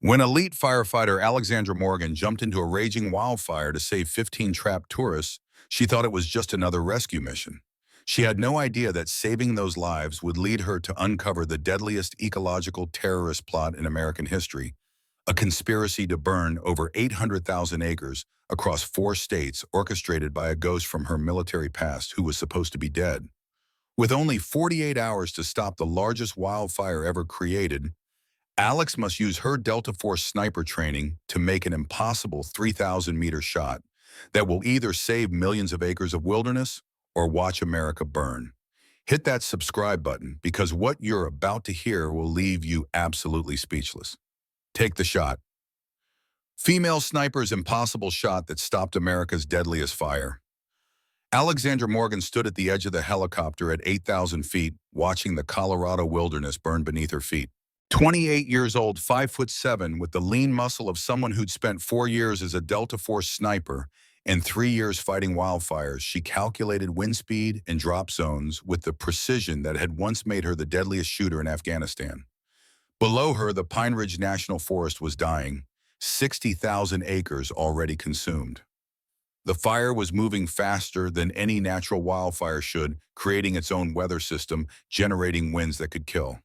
When elite firefighter Alexandra Morgan jumped into a raging wildfire to save 15 trapped tourists, she thought it was just another rescue mission. She had no idea that saving those lives would lead her to uncover the deadliest ecological terrorist plot in American history, a conspiracy to burn over 800,000 acres across 4 states orchestrated by a ghost from her military past who was supposed to be dead. With only 48 hours to stop the largest wildfire ever created, Alex must use her Delta Force sniper training to make an impossible 3,000-meter shot that will either save millions of acres of wilderness or watch America burn. Hit that subscribe button because what you're about to hear will leave you absolutely speechless. Take the shot. Female sniper's impossible shot that stopped America's deadliest fire. Alexandra Morgan stood at the edge of the helicopter at 8,000 feet, watching the Colorado wilderness burn beneath her feet. 28 years old, 5'7", with the lean muscle of someone who'd spent 4 years as a Delta Force sniper and 3 years fighting wildfires, she calculated wind speed and drop zones with the precision that had once made her the deadliest shooter in Afghanistan. Below her, the Pine Ridge National Forest was dying, 60,000 acres already consumed. The fire was moving faster than any natural wildfire should, creating its own weather system, generating winds that could kill.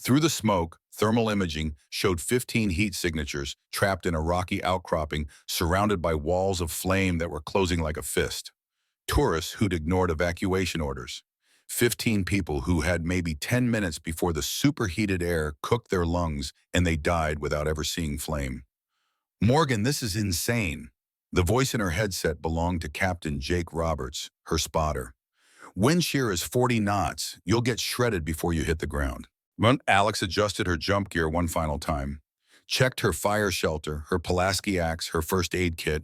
Through the smoke, thermal imaging showed 15 heat signatures trapped in a rocky outcropping surrounded by walls of flame that were closing like a fist. Tourists who'd ignored evacuation orders. 15 people who had maybe 10 minutes before the superheated air cooked their lungs and they died without ever seeing flame. Morgan, this is insane. The voice in her headset belonged to Captain Jake Roberts, her spotter. Wind shear is 40 knots. You'll get shredded before you hit the ground. Alex adjusted her jump gear one final time, checked her fire shelter, her Pulaski axe, her first aid kit,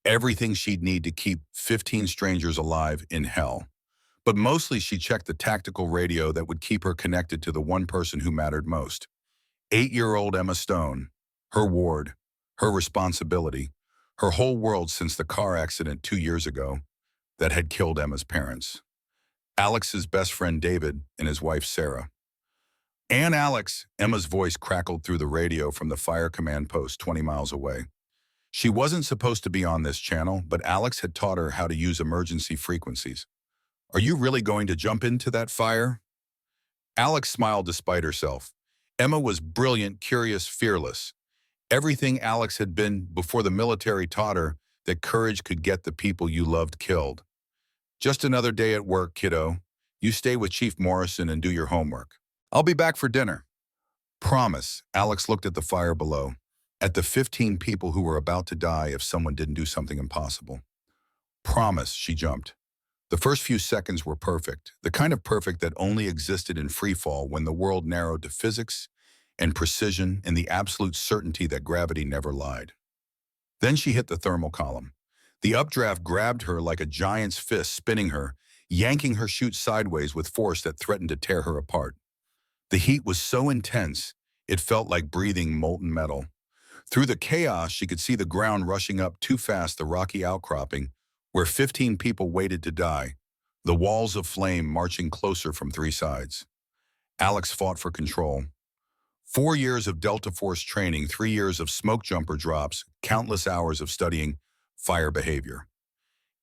everything she'd need to keep 15 strangers alive in hell. But mostly she checked the tactical radio that would keep her connected to the one person who mattered most. 8-year-old Emma Stone, her ward, her responsibility, her whole world since the car accident 2 years ago that had killed Emma's parents. Alex's best friend David and his wife Sarah. "And Alex," Emma's voice crackled through the radio from the fire command post 20 miles away. She wasn't supposed to be on this channel, but Alex had taught her how to use emergency frequencies. "Are you really going to jump into that fire?" Alex smiled despite herself. Emma was brilliant, curious, fearless. Everything Alex had been before the military taught her that courage could get the people you loved killed. "Just another day at work, kiddo. You stay with Chief Morrison and do your homework. I'll be back for dinner." "Promise." Alex looked at the fire below, at the 15 people who were about to die if someone didn't do something impossible. "Promise," she jumped. The first few seconds were perfect, the kind of perfect that only existed in freefall when the world narrowed to physics and precision and the absolute certainty that gravity never lied. Then she hit the thermal column. The updraft grabbed her like a giant's fist, spinning her, yanking her chute sideways with force that threatened to tear her apart. The heat was so intense, it felt like breathing molten metal. Through the chaos, she could see the ground rushing up too fast the rocky outcropping, where 15 people waited to die, the walls of flame marching closer from 3 sides. Alex fought for control. 4 years of Delta Force training, 3 years of smoke jumper drops, countless hours of studying fire behavior.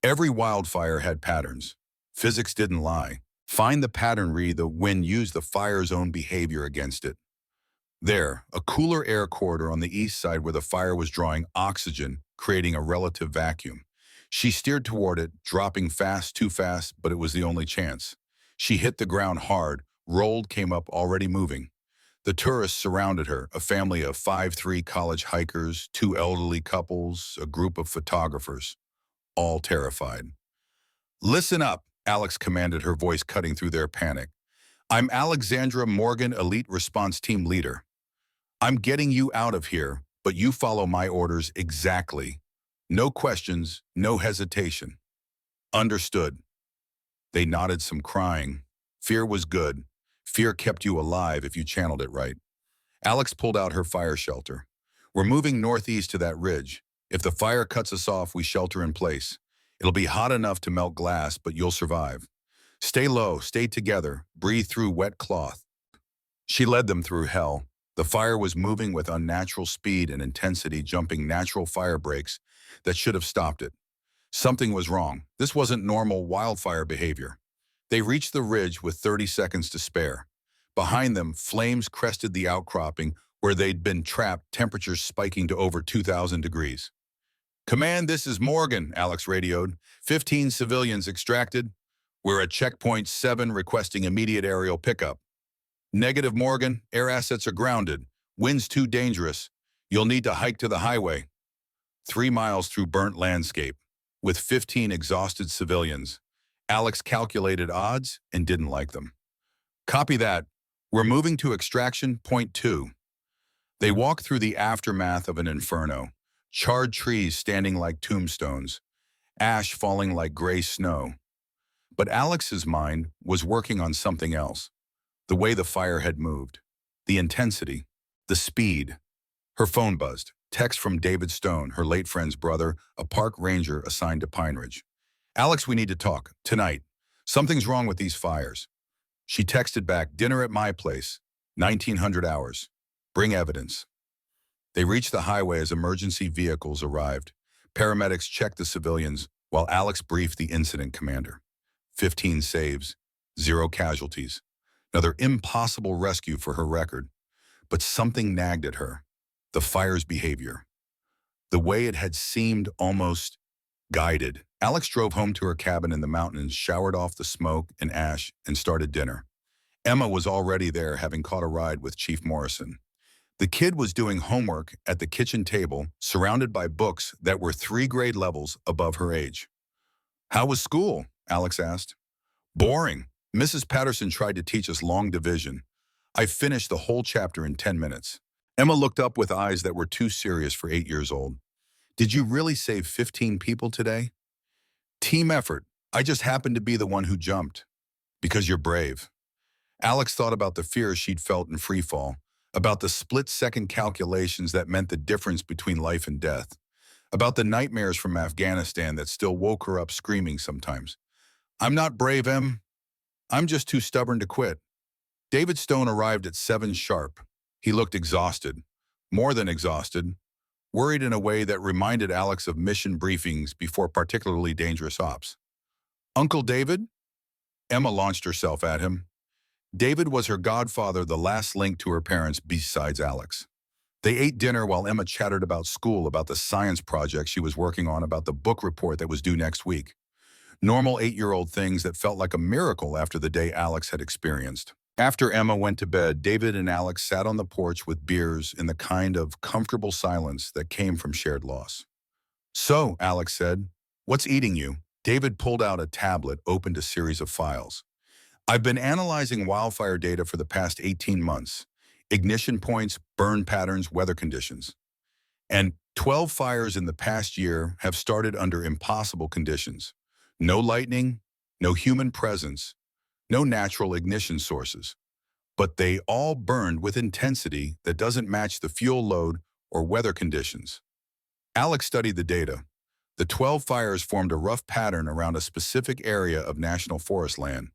Every wildfire had patterns. Physics didn't lie. Find the pattern, read the wind, use the fire's own behavior against it. There, a cooler air corridor on the east side where the fire was drawing oxygen, creating a relative vacuum. She steered toward it, dropping fast, too fast, but it was the only chance. She hit the ground hard, rolled, came up, already moving. The tourists surrounded her, a family of 5'3" college hikers, 2 elderly couples, a group of photographers, all terrified. "Listen up," Alex commanded, her voice cutting through their panic. "I'm Alexandra Morgan, Elite Response Team Leader. I'm getting you out of here, but you follow my orders exactly. No questions, no hesitation." "Understood." They nodded, some crying. Fear was good. Fear kept you alive if you channeled it right. Alex pulled out her fire shelter. "We're moving northeast to that ridge. If the fire cuts us off, we shelter in place. It'll be hot enough to melt glass, but you'll survive. Stay low, stay together, breathe through wet cloth." She led them through hell. The fire was moving with unnatural speed and intensity, jumping natural fire breaks that should have stopped it. Something was wrong. This wasn't normal wildfire behavior. They reached the ridge with 30 seconds to spare. Behind them, flames crested the outcropping where they'd been trapped, temperatures spiking to over 2,000 degrees. "Command, this is Morgan," Alex radioed. 15 civilians extracted. "We're at checkpoint 7 requesting immediate aerial pickup." "Negative, Morgan. Air assets are grounded. Wind's too dangerous. You'll need to hike to the highway." 3 miles through burnt landscape, with 15 exhausted civilians. Alex calculated odds and didn't like them. "Copy that. We're moving to extraction point 2. They walked through the aftermath of an inferno. Charred trees standing like tombstones. Ash falling like gray snow. But Alex's mind was working on something else. The way the fire had moved. The intensity. The speed. Her phone buzzed. Text from David Stone, her late friend's brother, a park ranger assigned to Pine Ridge. "Alex, we need to talk. Tonight. Something's wrong with these fires." She texted back, "Dinner at my place. 1900 hours. Bring evidence." They reached the highway as emergency vehicles arrived. Paramedics checked the civilians while Alex briefed the incident commander. 15 saves, 0 casualties. Another impossible rescue for her record. But something nagged at her. The fire's behavior. The way it had seemed almost guided. Alex drove home to her cabin in the mountains, showered off the smoke and ash, and started dinner. Emma was already there, having caught a ride with Chief Morrison. The kid was doing homework at the kitchen table, surrounded by books that were 3 grade levels above her age. "How was school?" Alex asked. "Boring. Mrs. Patterson tried to teach us long division. I finished the whole chapter in 10 minutes. Emma looked up with eyes that were too serious for 8 years old. "Did you really save 15 people today?" "Team effort. I just happened to be the one who jumped." "Because you're brave." Alex thought about the fears she'd felt in freefall, about the split-second calculations that meant the difference between life and death, about the nightmares from Afghanistan that still woke her up screaming sometimes. "I'm not brave, Em. I'm just too stubborn to quit." David Stone arrived at 7 sharp. He looked exhausted, more than exhausted, worried in a way that reminded Alex of mission briefings before particularly dangerous ops. "Uncle David?" Emma launched herself at him. David was her godfather, the last link to her parents besides Alex. They ate dinner while Emma chattered about school, about the science project she was working on, about the book report that was due next week. Normal 8-year-old things that felt like a miracle after the day Alex had experienced. After Emma went to bed, David and Alex sat on the porch with beers in the kind of comfortable silence that came from shared loss. "So," Alex said, "what's eating you?" David pulled out a tablet, opened a series of files. "I've been analyzing wildfire data for the past 18 months. Ignition points, burn patterns, weather conditions. And 12 fires in the past year have started under impossible conditions. No lightning, no human presence, no natural ignition sources. But they all burned with intensity that doesn't match the fuel load or weather conditions." Alex studied the data. The 12 fires formed a rough pattern around a specific area of national forest land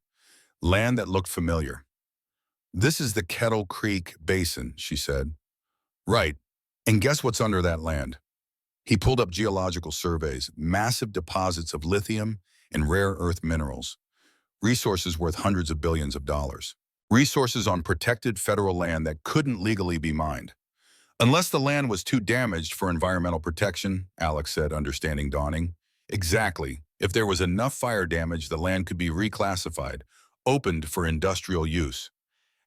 that looked familiar. "This is the Kettle Creek Basin," she said. "Right. And guess what's under that land?" He pulled up geological surveys, massive deposits of lithium and rare earth minerals. Resources worth hundreds of billions of dollars. Resources on protected federal land that couldn't legally be mined. "Unless the land was too damaged for environmental protection," Alex said, understanding dawning. "Exactly. If there was enough fire damage, the land could be reclassified, opened for industrial use."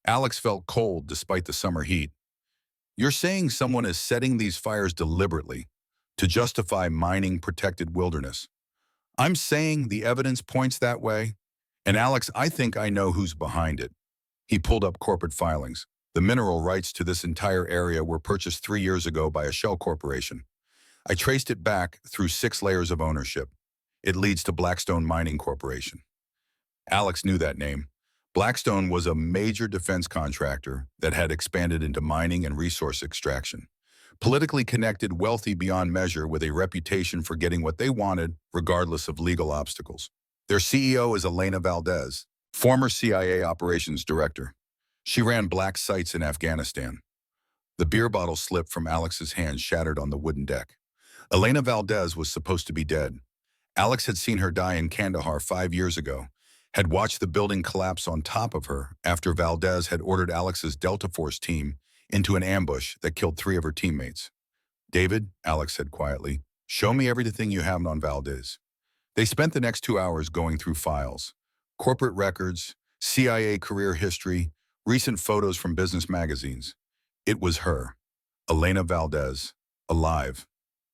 Alex felt cold despite the summer heat. "You're saying someone is setting these fires deliberately to justify mining protected wilderness?" "I'm saying the evidence points that way. And Alex, I think I know who's behind it." He pulled up corporate filings. "The mineral rights to this entire area were purchased 3 years ago by a shell corporation. I traced it back through 6 layers of ownership. It leads to Blackstone Mining Corporation." Alex knew that name. Blackstone was a major defense contractor that had expanded into mining and resource extraction. Politically connected, wealthy beyond measure, with a reputation for getting what they wanted, regardless of legal obstacles. Their CEO is Elena Valdez, former CIA operations director. She ran black sites in Afghanistan. The beer bottle slipped from Alex's hand, shattered on the wooden deck. Elena Valdez was supposed to be dead. Alex had seen her die in Kandahar 5 years ago, had watched the building collapse on top of her after Valdez had ordered Alex's Delta Force team into an ambush that killed 3 of her teammates. "David," Alex said quietly, "show me everything you have on Valdez." They spent the next 2 hours going through files, corporate records, CIA career history, recent photos from business magazines. It was her, Elena Valdez, alive,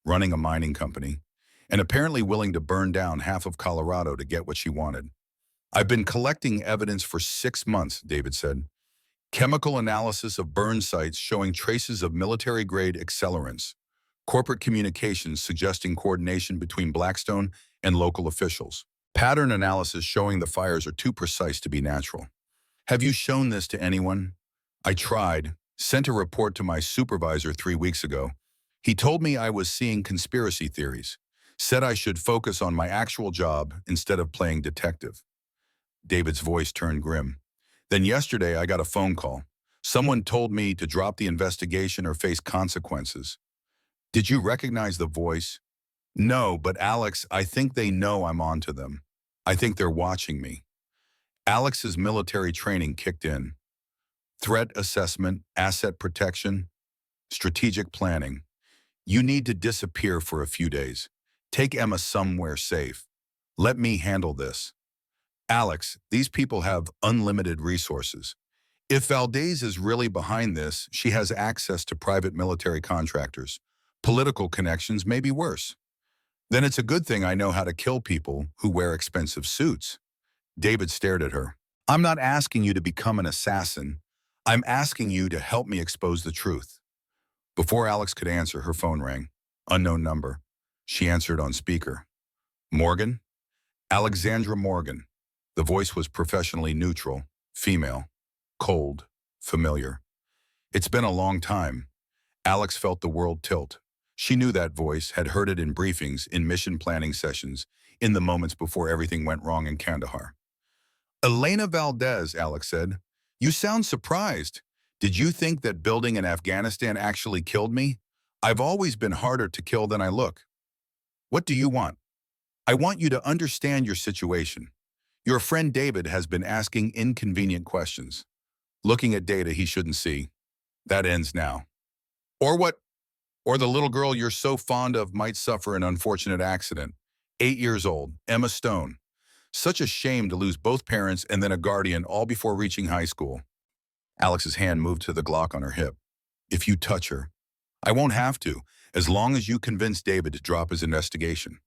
running a mining company, and apparently willing to burn down half of Colorado to get what she wanted. "I've been collecting evidence for 6 months," David said. "Chemical analysis of burn sites showing traces of military-grade accelerants, corporate communications suggesting coordination between Blackstone and local officials, pattern analysis showing the fires are too precise to be natural." "Have you shown this to anyone?" "I tried, sent a report to my supervisor 3 weeks ago. He told me I was seeing conspiracy theories, said I should focus on my actual job instead of playing detective." David's voice turned grim. "Then yesterday I got a phone call. Someone told me to drop the investigation or face consequences." "Did you recognize the voice?" "No, but Alex, I think they know I'm on to them. I think they're watching me." Alex's military training kicked in. Threat assessment, asset protection, strategic planning. "You need to disappear for a few days. Take Emma somewhere safe. Let me handle this." "Alex, these people have unlimited resources. If Valdez is really behind this, she has access to private military contractors. Political connections may be worse. Then it's a good thing I know how to kill people who wear expensive suits." David stared at her. "I'm not asking you to become an assassin. I'm asking you to help me expose the truth." Before Alex could answer, her phone rang. Unknown number. She answered on speaker. "Morgan?" "Alexandra Morgan." The voice was professionally neutral, female, cold, familiar. "It's been a long time." Alex felt the world tilt. She knew that voice, had heard it in briefings, in mission planning sessions, in the moments before everything went wrong in Kandahar. "Elena Valdez," Alex said. "You sound surprised. Did you think that building in Afghanistan actually killed me? I've always been harder to kill than I look." "What do you want?" "I want you to understand your situation. Your friend David has been asking inconvenient questions, looking at data he shouldn't see. That ends now." "Or what? Or the little girl you're so fond of might suffer an unfortunate accident. 8 years old, Emma Stone. Such a shame to lose both parents and then a guardian all before reaching high school." Alex's hand moved to the Glock on her hip. "If you touch her." "I won't have to, as long as you convince David to drop his investigation.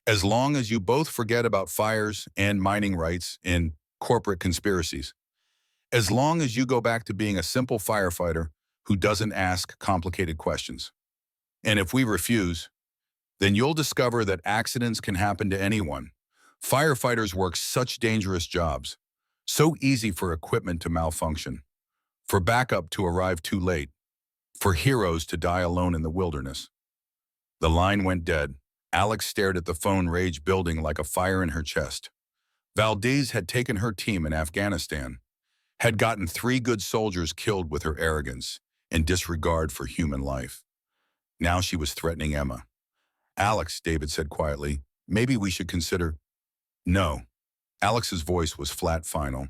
As long as you both forget about fires and mining rights and corporate conspiracies. As long as you go back to being a simple firefighter who doesn't ask complicated questions. And if we refuse, then you'll discover that accidents can happen to anyone. Firefighters work such dangerous jobs. So easy for equipment to malfunction, for backup to arrive too late, for heroes to die alone in the wilderness." The line went dead. Alex stared at the phone, rage building like a fire in her chest. Valdez had taken her team in Afghanistan, had gotten 3 good soldiers killed with her arrogance and disregard for human life. Now she was threatening Emma. "Alex," David said quietly, "maybe we should consider—" "No." Alex's voice was flat, final.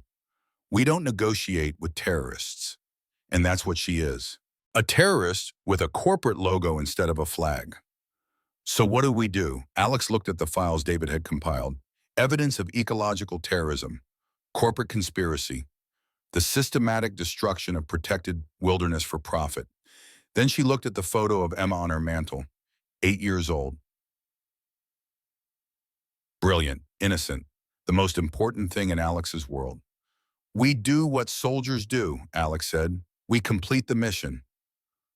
"We don't negotiate with terrorists." And that's what she is. A terrorist with a corporate logo instead of a flag. "So what do we do?" Alex looked at the files David had compiled. Evidence of ecological terrorism, corporate conspiracy, the systematic destruction of protected wilderness for profit. Then she looked at the photo of Emma on her mantle, 8 years old. Brilliant, innocent, the most important thing in Alex's world. "We do what soldiers do," Alex said. "We complete the mission."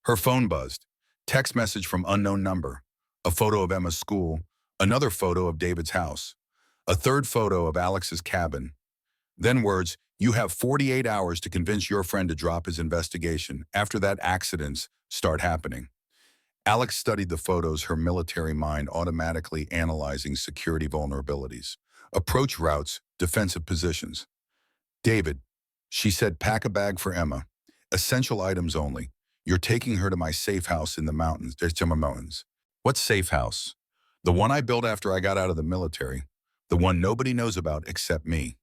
Her phone buzzed. Text message from unknown number. A photo of Emma's school. Another photo of David's house. A third photo of Alex's cabin. Then words, "You have 48 hours to convince your friend to drop his investigation. After that, accidents start happening." Alex studied the photos, her military mind automatically analyzing security vulnerabilities, approach routes, defensive positions. "David," she said, "pack a bag for Emma. Essential items only. You're taking her to my safe house in the mountains. There's Timber Mountains. What safe house? The one I built after I got out of the military. The one nobody knows about except me.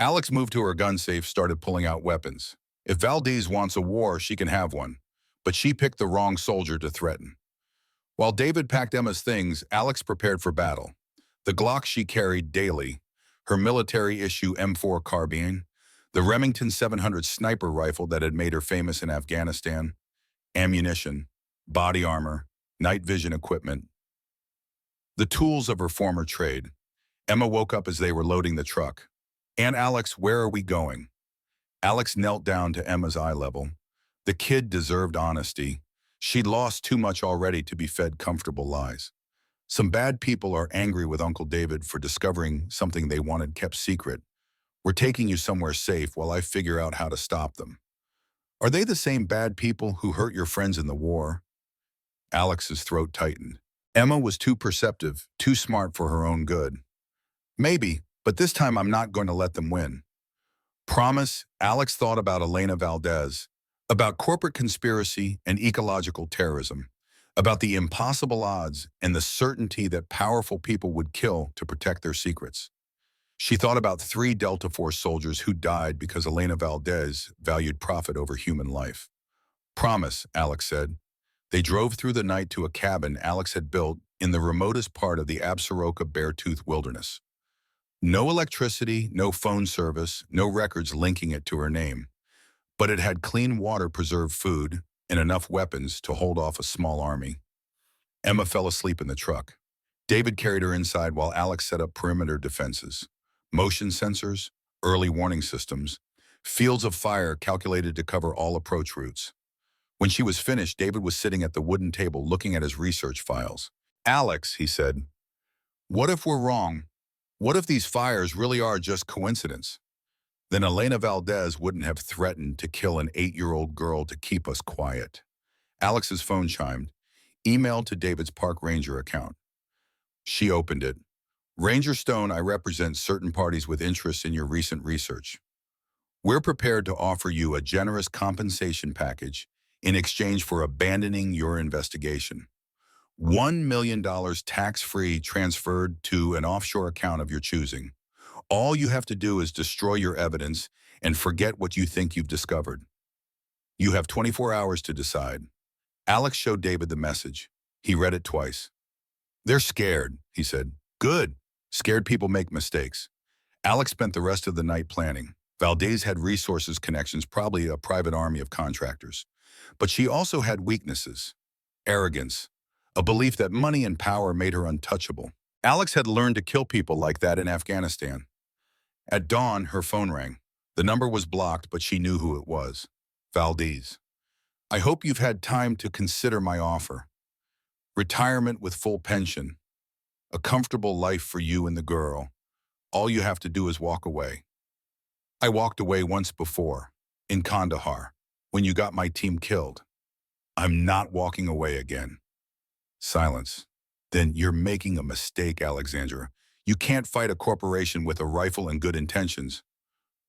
Alex moved to her gun safe, started pulling out weapons. If Valdez wants a war, she can have one. But she picked the wrong soldier to threaten. While David packed Emma's things, Alex prepared for battle. The Glock she carried daily, her military-issue M4 carbine, the Remington 700 sniper rifle that had made her famous in Afghanistan, ammunition, body armor, night vision equipment, the tools of her former trade. Emma woke up as they were loading the truck. "Aunt Alex, where are we going?" Alex knelt down to Emma's eye level. The kid deserved honesty. She'd lost too much already to be fed comfortable lies. Some bad people are angry with Uncle David for discovering something they wanted kept secret. We're taking you somewhere safe while I figure out how to stop them. Are they the same bad people who hurt your friends in the war? Alex's throat tightened. Emma was too perceptive, too smart for her own good. Maybe, but this time I'm not going to let them win. Promise. Alex thought about Elena Valdez, about corporate conspiracy and ecological terrorism, about the impossible odds and the certainty that powerful people would kill to protect their secrets. She thought about 3 Delta Force soldiers who died because Elena Valdez valued profit over human life. Promise, Alex said. They drove through the night to a cabin Alex had built in the remotest part of the Absaroka Beartooth Wilderness. No electricity, no phone service, no records linking it to her name. But it had clean water, preserved food, and enough weapons to hold off a small army. Emma fell asleep in the truck. David carried her inside while Alex set up perimeter defenses. Motion sensors, early warning systems, fields of fire calculated to cover all approach routes. When she was finished, David was sitting at the wooden table looking at his research files. "Alex," he said, "what if we're wrong? What if these fires really are just coincidence? Then Elena Valdez wouldn't have threatened to kill an 8-year-old girl to keep us quiet." Alex's phone chimed, emailed to David's Park Ranger account. She opened it. "Ranger Stone, I represent certain parties with interest in your recent research. We're prepared to offer you a generous compensation package in exchange for abandoning your investigation. $1 million tax-free transferred to an offshore account of your choosing. All you have to do is destroy your evidence and forget what you think you've discovered. You have 24 hours to decide." Alex showed David the message. He read it twice. "They're scared," he said. "Good. Scared people make mistakes." Alex spent the rest of the night planning. Valdez had resources, connections, probably a private army of contractors. But she also had weaknesses. Arrogance. A belief that money and power made her untouchable. Alex had learned to kill people like that in Afghanistan. At dawn, her phone rang. The number was blocked, but she knew who it was. Valdez. "I hope you've had time to consider my offer. Retirement with full pension. A comfortable life for you and the girl. All you have to do is walk away. I walked away once before, in Kandahar, when you got my team killed. I'm not walking away again." Silence. "Then you're making a mistake, Alexandra. You can't fight a corporation with a rifle and good intentions.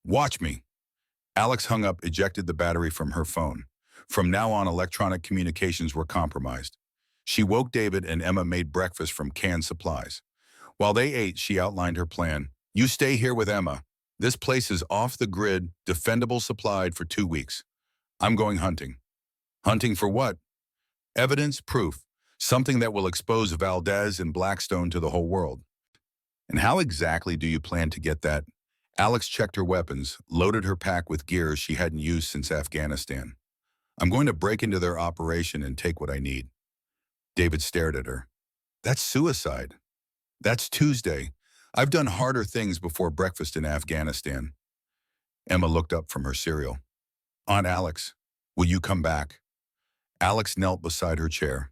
Watch me." Alex hung up, ejected the battery from her phone. From now on, electronic communications were compromised. She woke David and Emma made breakfast from canned supplies. While they ate, she outlined her plan. "You stay here with Emma. This place is off the grid, defendable, supplied for 2 weeks. I'm going hunting." "Hunting for what?" "Evidence, proof. Something that will expose Valdez and Blackstone to the whole world." "And how exactly do you plan to get that?" Alex checked her weapons, loaded her pack with gear she hadn't used since Afghanistan. "I'm going to break into their operation and take what I need." David stared at her. "That's suicide." "That's Tuesday. I've done harder things before breakfast in Afghanistan." Emma looked up from her cereal. "Aunt Alex, will you come back?" Alex knelt beside her chair,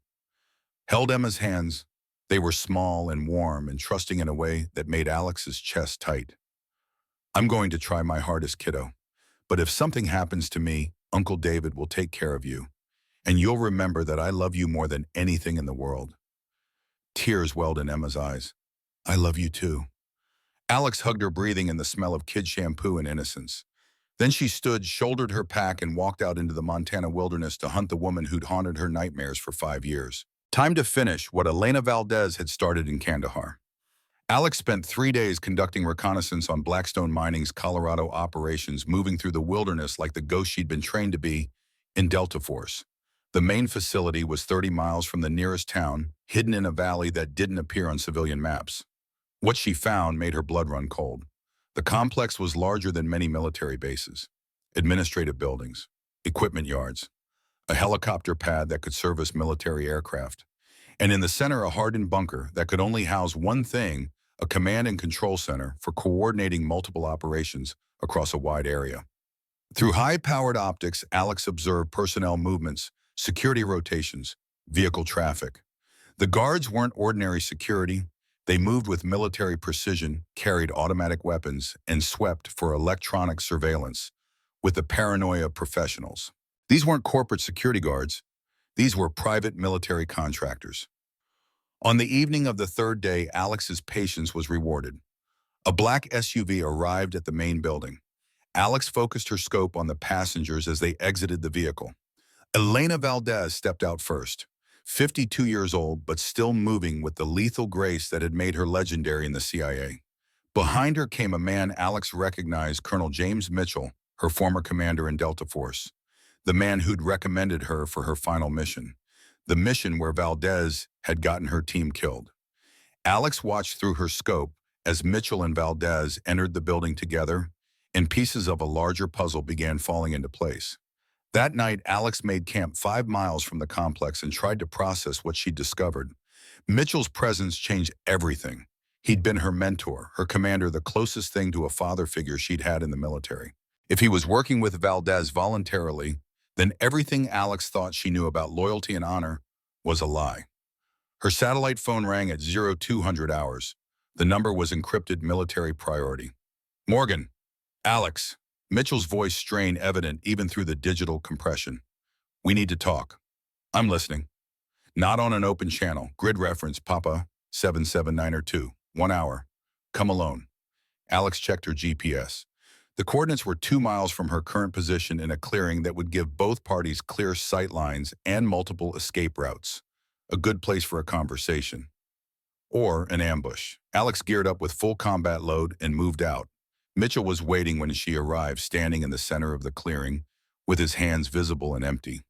held Emma's hands. They were small and warm and trusting in a way that made Alex's chest tight. "I'm going to try my hardest, kiddo. But if something happens to me, Uncle David will take care of you. And you'll remember that I love you more than anything in the world." Tears welled in Emma's eyes. "I love you too." Alex hugged her, breathing in the smell of kid shampoo and innocence. Then she stood, shouldered her pack, and walked out into the Montana wilderness to hunt the woman who'd haunted her nightmares for 5 years. Time to finish what Elena Valdez had started in Kandahar. Alex spent 3 days conducting reconnaissance on Blackstone Mining's Colorado operations, moving through the wilderness like the ghost she'd been trained to be in Delta Force. The main facility was 30 miles from the nearest town, hidden in a valley that didn't appear on civilian maps. What she found made her blood run cold. The complex was larger than many military bases, administrative buildings, equipment yards, a helicopter pad that could service military aircraft, and in the center a hardened bunker that could only house one thing, a command and control center for coordinating multiple operations across a wide area. Through high-powered optics, Alex observed personnel movements, security rotations, vehicle traffic. The guards weren't ordinary security. They moved with military precision, carried automatic weapons, and swept for electronic surveillance with the paranoia of professionals. These weren't corporate security guards. These were private military contractors. On the evening of the third day, Alex's patience was rewarded. A black SUV arrived at the main building. Alex focused her scope on the passengers as they exited the vehicle. Elena Valdez stepped out first, 52 years old, but still moving with the lethal grace that had made her legendary in the CIA. Behind her came a man Alex recognized, Colonel James Mitchell, her former commander in Delta Force, the man who'd recommended her for her final mission, the mission where Valdez had gotten her team killed. Alex watched through her scope as Mitchell and Valdez entered the building together, and pieces of a larger puzzle began falling into place. That night, Alex made camp 5 miles from the complex and tried to process what she'd discovered. Mitchell's presence changed everything. He'd been her mentor, her commander, the closest thing to a father figure she'd had in the military. If he was working with Valdez voluntarily, then everything Alex thought she knew about loyalty and honor was a lie. Her satellite phone rang at 0200 hours. The number was encrypted military priority. Morgan. Alex. Mitchell's voice strained, evident even through the digital compression. We need to talk. I'm listening. Not on an open channel. Grid reference, Papa 77902. 1 hour. Come alone. Alex checked her GPS. The coordinates were 2 miles from her current position in a clearing that would give both parties clear sight lines and multiple escape routes. A good place for a conversation. Or an ambush. Alex geared up with full combat load and moved out. Mitchell was waiting when she arrived, standing in the center of the clearing, with his hands visible and empty.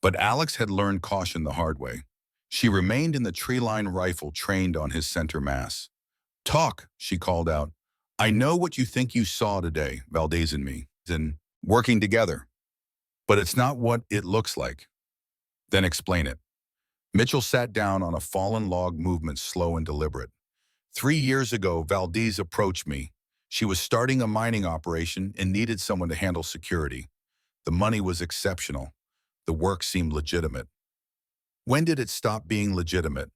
But Alex had learned caution the hard way. She remained in the tree-lined rifle trained on his center mass. Talk, she called out. I know what you think you saw today, Valdez and me, and working together. But it's not what it looks like. Then explain it. Mitchell sat down on a fallen log, movement slow and deliberate. 3 years ago, Valdez approached me. She was starting a mining operation and needed someone to handle security. The money was exceptional. The work seemed legitimate. When did it stop being legitimate?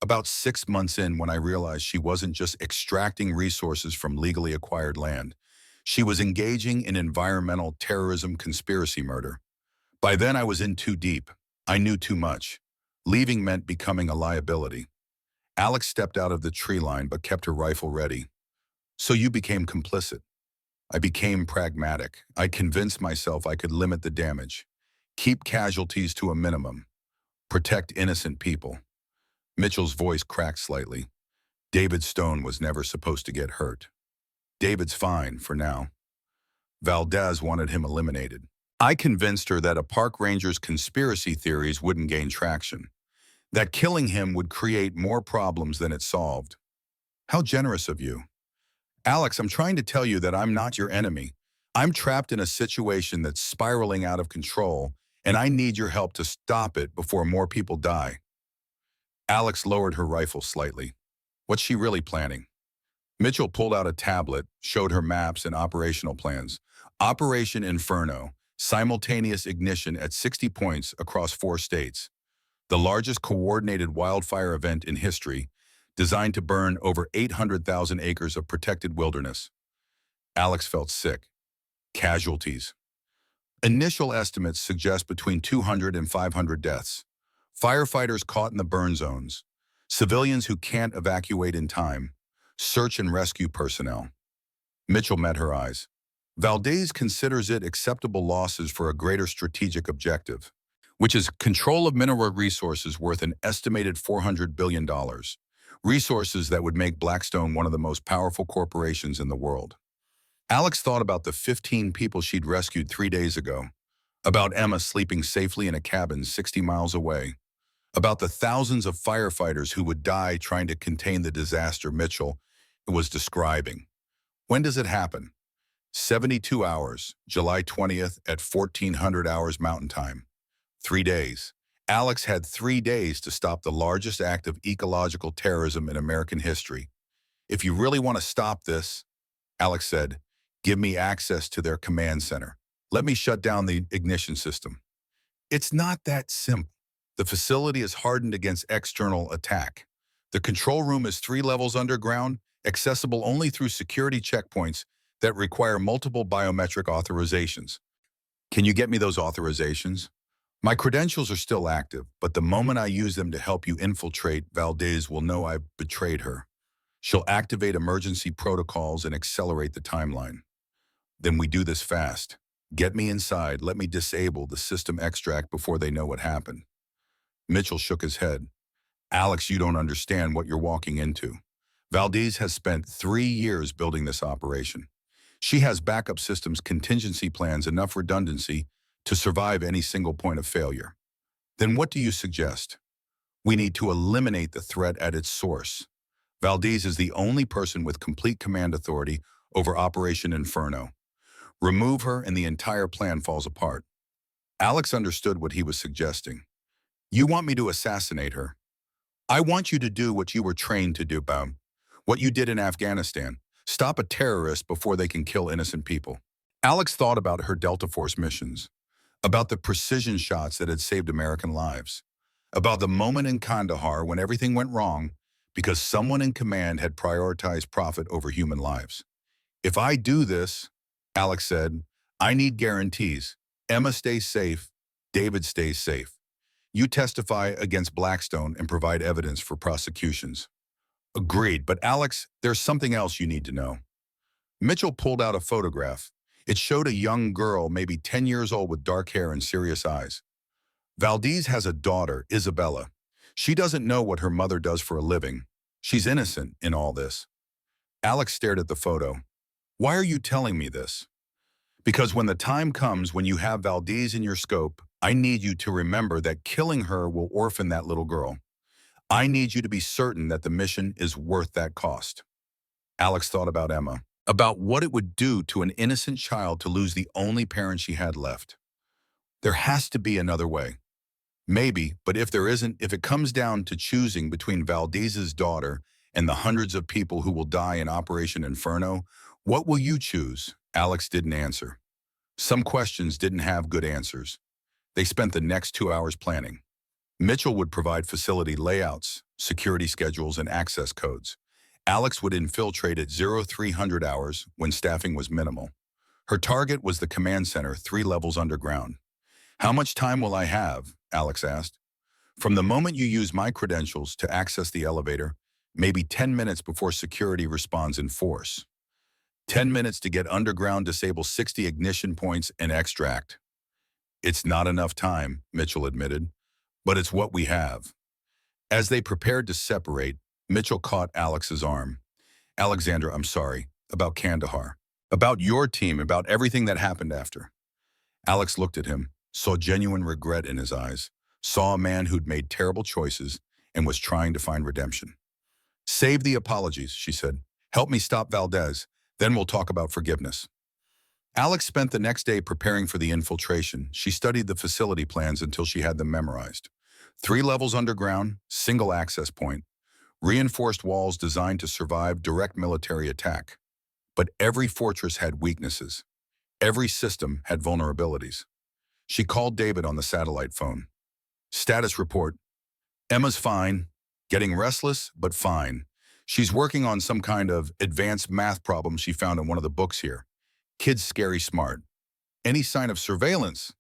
About 6 months in, when I realized she wasn't just extracting resources from legally acquired land. She was engaging in environmental terrorism, conspiracy murder. By then I was in too deep. I knew too much. Leaving meant becoming a liability. Alex stepped out of the tree line but kept her rifle ready. So you became complicit. I became pragmatic. I convinced myself I could limit the damage, keep casualties to a minimum, protect innocent people. Mitchell's voice cracked slightly. David Stone was never supposed to get hurt. David's fine for now. Valdez wanted him eliminated. I convinced her that a park ranger's conspiracy theories wouldn't gain traction, that killing him would create more problems than it solved. How generous of you. Alex, I'm trying to tell you that I'm not your enemy. I'm trapped in a situation that's spiraling out of control, and I need your help to stop it before more people die. Alex lowered her rifle slightly. What's she really planning? Mitchell pulled out a tablet, showed her maps and operational plans. Operation Inferno, simultaneous ignition at 60 points across 4 states. The largest coordinated wildfire event in history, designed to burn over 800,000 acres of protected wilderness. Alex felt sick. Casualties. Initial estimates suggest between 200 and 500 deaths. Firefighters caught in the burn zones. Civilians who can't evacuate in time. Search and rescue personnel. Mitchell met her eyes. Valdez considers it acceptable losses for a greater strategic objective, which is control of mineral resources worth an estimated $400 billion, resources that would make Blackstone one of the most powerful corporations in the world. Alex thought about the 15 people she'd rescued 3 days ago, about Emma sleeping safely in a cabin 60 miles away, about the thousands of firefighters who would die trying to contain the disaster Mitchell was describing. When does it happen? 72 hours, July 20th at 1400 hours Mountain Time. 3 days. Alex had 3 days to stop the largest act of ecological terrorism in American history. If you really want to stop this, Alex said, give me access to their command center. Let me shut down the ignition system. It's not that simple. The facility is hardened against external attack. The control room is 3 levels underground, accessible only through security checkpoints that require multiple biometric authorizations. Can you get me those authorizations? My credentials are still active, but the moment I use them to help you infiltrate, Valdez will know I've betrayed her. She'll activate emergency protocols and accelerate the timeline. Then we do this fast. Get me inside, let me disable the system extract before they know what happened. Mitchell shook his head. Alex, you don't understand what you're walking into. Valdez has spent 3 years building this operation. She has backup systems, contingency plans, enough redundancy to survive any single point of failure. Then what do you suggest? We need to eliminate the threat at its source. Valdez is the only person with complete command authority over Operation Inferno. Remove her and the entire plan falls apart. Alex understood what he was suggesting. You want me to assassinate her? I want you to do what you were trained to do, Baum. What you did in Afghanistan. Stop a terrorist before they can kill innocent people. Alex thought about her Delta Force missions, about the precision shots that had saved American lives, about the moment in Kandahar when everything went wrong because someone in command had prioritized profit over human lives. If I do this, Alex said, I need guarantees. Emma stays safe, David stays safe. You testify against Blackstone and provide evidence for prosecutions. Agreed, but Alex, there's something else you need to know. Mitchell pulled out a photograph. It showed a young girl, maybe 10 years old with dark hair and serious eyes. Valdez has a daughter, Isabella. She doesn't know what her mother does for a living. She's innocent in all this. Alex stared at the photo. Why are you telling me this? Because when the time comes when you have Valdez in your scope, I need you to remember that killing her will orphan that little girl. I need you to be certain that the mission is worth that cost. Alex thought about Emma, about what it would do to an innocent child to lose the only parent she had left. There has to be another way. Maybe, but if there isn't, if it comes down to choosing between Valdez's daughter and the hundreds of people who will die in Operation Inferno, what will you choose? Alex didn't answer. Some questions didn't have good answers. They spent the next 2 hours planning. Mitchell would provide facility layouts, security schedules, and access codes. Alex would infiltrate at 0300 hours when staffing was minimal. Her target was the command center 3 levels underground. How much time will I have? Alex asked. From the moment you use my credentials to access the elevator, maybe 10 minutes before security responds in force. 10 minutes to get underground, disable 60 ignition points, and extract. It's not enough time, Mitchell admitted, but it's what we have. As they prepared to separate, Mitchell caught Alex's arm. Alexandra, I'm sorry, about Kandahar, about your team, about everything that happened after. Alex looked at him, saw genuine regret in his eyes, saw a man who'd made terrible choices and was trying to find redemption. Save the apologies, she said. Help me stop Valdez, then we'll talk about forgiveness. Alex spent the next day preparing for the infiltration. She studied the facility plans until she had them memorized. 3 levels underground, single access point, reinforced walls designed to survive direct military attack. But every fortress had weaknesses. Every system had vulnerabilities. She called David on the satellite phone. Status report. Emma's fine, getting restless, but fine. She's working on some kind of advanced math problem she found in one of the books here. Kid's scary smart. Any sign of surveillance?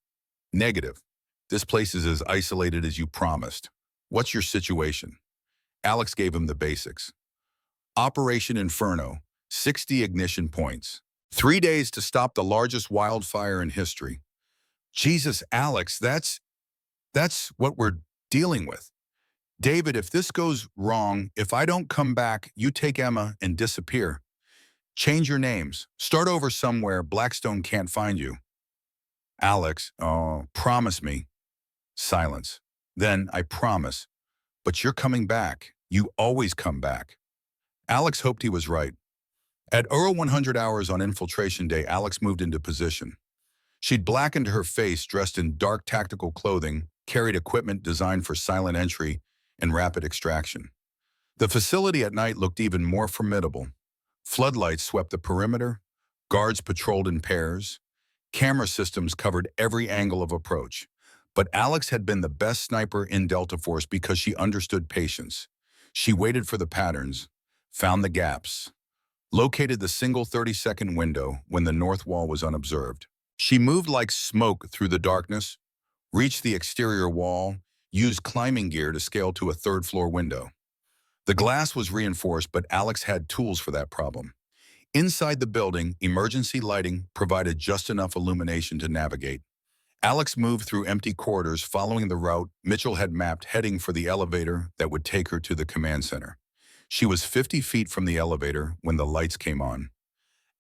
Negative. This place is as isolated as you promised. What's your situation? Alex gave him the basics. Operation Inferno, 60 ignition points, 3 days to stop the largest wildfire in history. Jesus, Alex, that's what we're dealing with. David, if this goes wrong, if I don't come back, you take Emma and disappear. Change your names. Start over somewhere Blackstone can't find you. Alex, oh, promise me. Silence. Then, I promise. But you're coming back. You always come back. Alex hoped he was right. At 100 hours on infiltration day, Alex moved into position. She'd blackened her face, dressed in dark tactical clothing, carried equipment designed for silent entry and rapid extraction. The facility at night looked even more formidable. Floodlights swept the perimeter, guards patrolled in pairs, camera systems covered every angle of approach. But Alex had been the best sniper in Delta Force because she understood patience. She waited for the patterns, found the gaps, located the single 30-second window when the north wall was unobserved. She moved like smoke through the darkness, reached the exterior wall, used climbing gear to scale to a third-floor window. The glass was reinforced, but Alex had tools for that problem. Inside the building, emergency lighting provided just enough illumination to navigate. Alex moved through empty corridors following the route Mitchell had mapped, heading for the elevator that would take her to the command center. She was 50 feet from the elevator when the lights came on.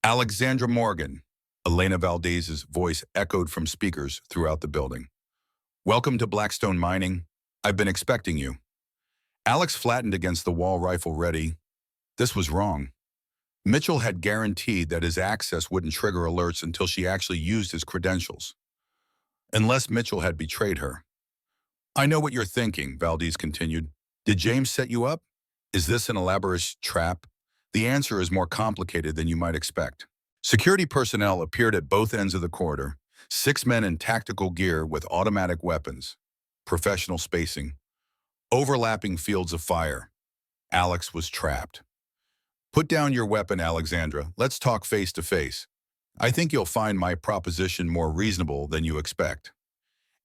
Alexandra Morgan, Elena Valdez's voice echoed from speakers throughout the building. Welcome to Blackstone Mining. I've been expecting you. Alex flattened against the wall, rifle ready. This was wrong. Mitchell had guaranteed that his access wouldn't trigger alerts until she actually used his credentials. Unless Mitchell had betrayed her. I know what you're thinking, Valdez continued. Did James set you up? Is this an elaborate trap? The answer is more complicated than you might expect. Security personnel appeared at both ends of the corridor, 6 men in tactical gear with automatic weapons, professional spacing, overlapping fields of fire. Alex was trapped. Put down your weapon, Alexandra. Let's talk face to face. I think you'll find my proposition more reasonable than you expect.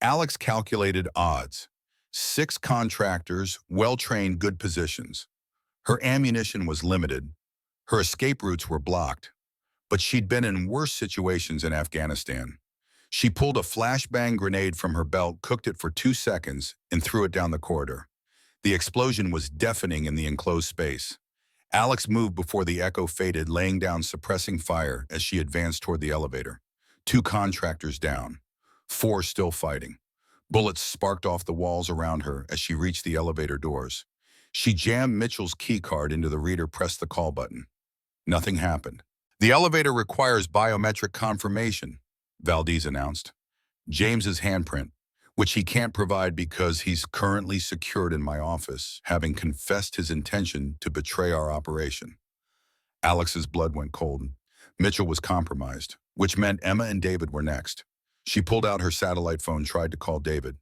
Alex calculated odds. 6 contractors, well-trained, good positions. Her ammunition was limited. Her escape routes were blocked. But she'd been in worse situations in Afghanistan. She pulled a flashbang grenade from her belt, cooked it for 2 seconds, and threw it down the corridor. The explosion was deafening in the enclosed space. Alex moved before the echo faded, laying down suppressing fire as she advanced toward the elevator. 2 contractors down, 4 still fighting. Bullets sparked off the walls around her as she reached the elevator doors. She jammed Mitchell's keycard into the reader, pressed the call button. Nothing happened. The elevator requires biometric confirmation, Valdez announced. James's handprint, which he can't provide because he's currently secured in my office, having confessed his intention to betray our operation. Alex's blood went cold. Mitchell was compromised, which meant Emma and David were next. She pulled out her satellite phone, tried to call David.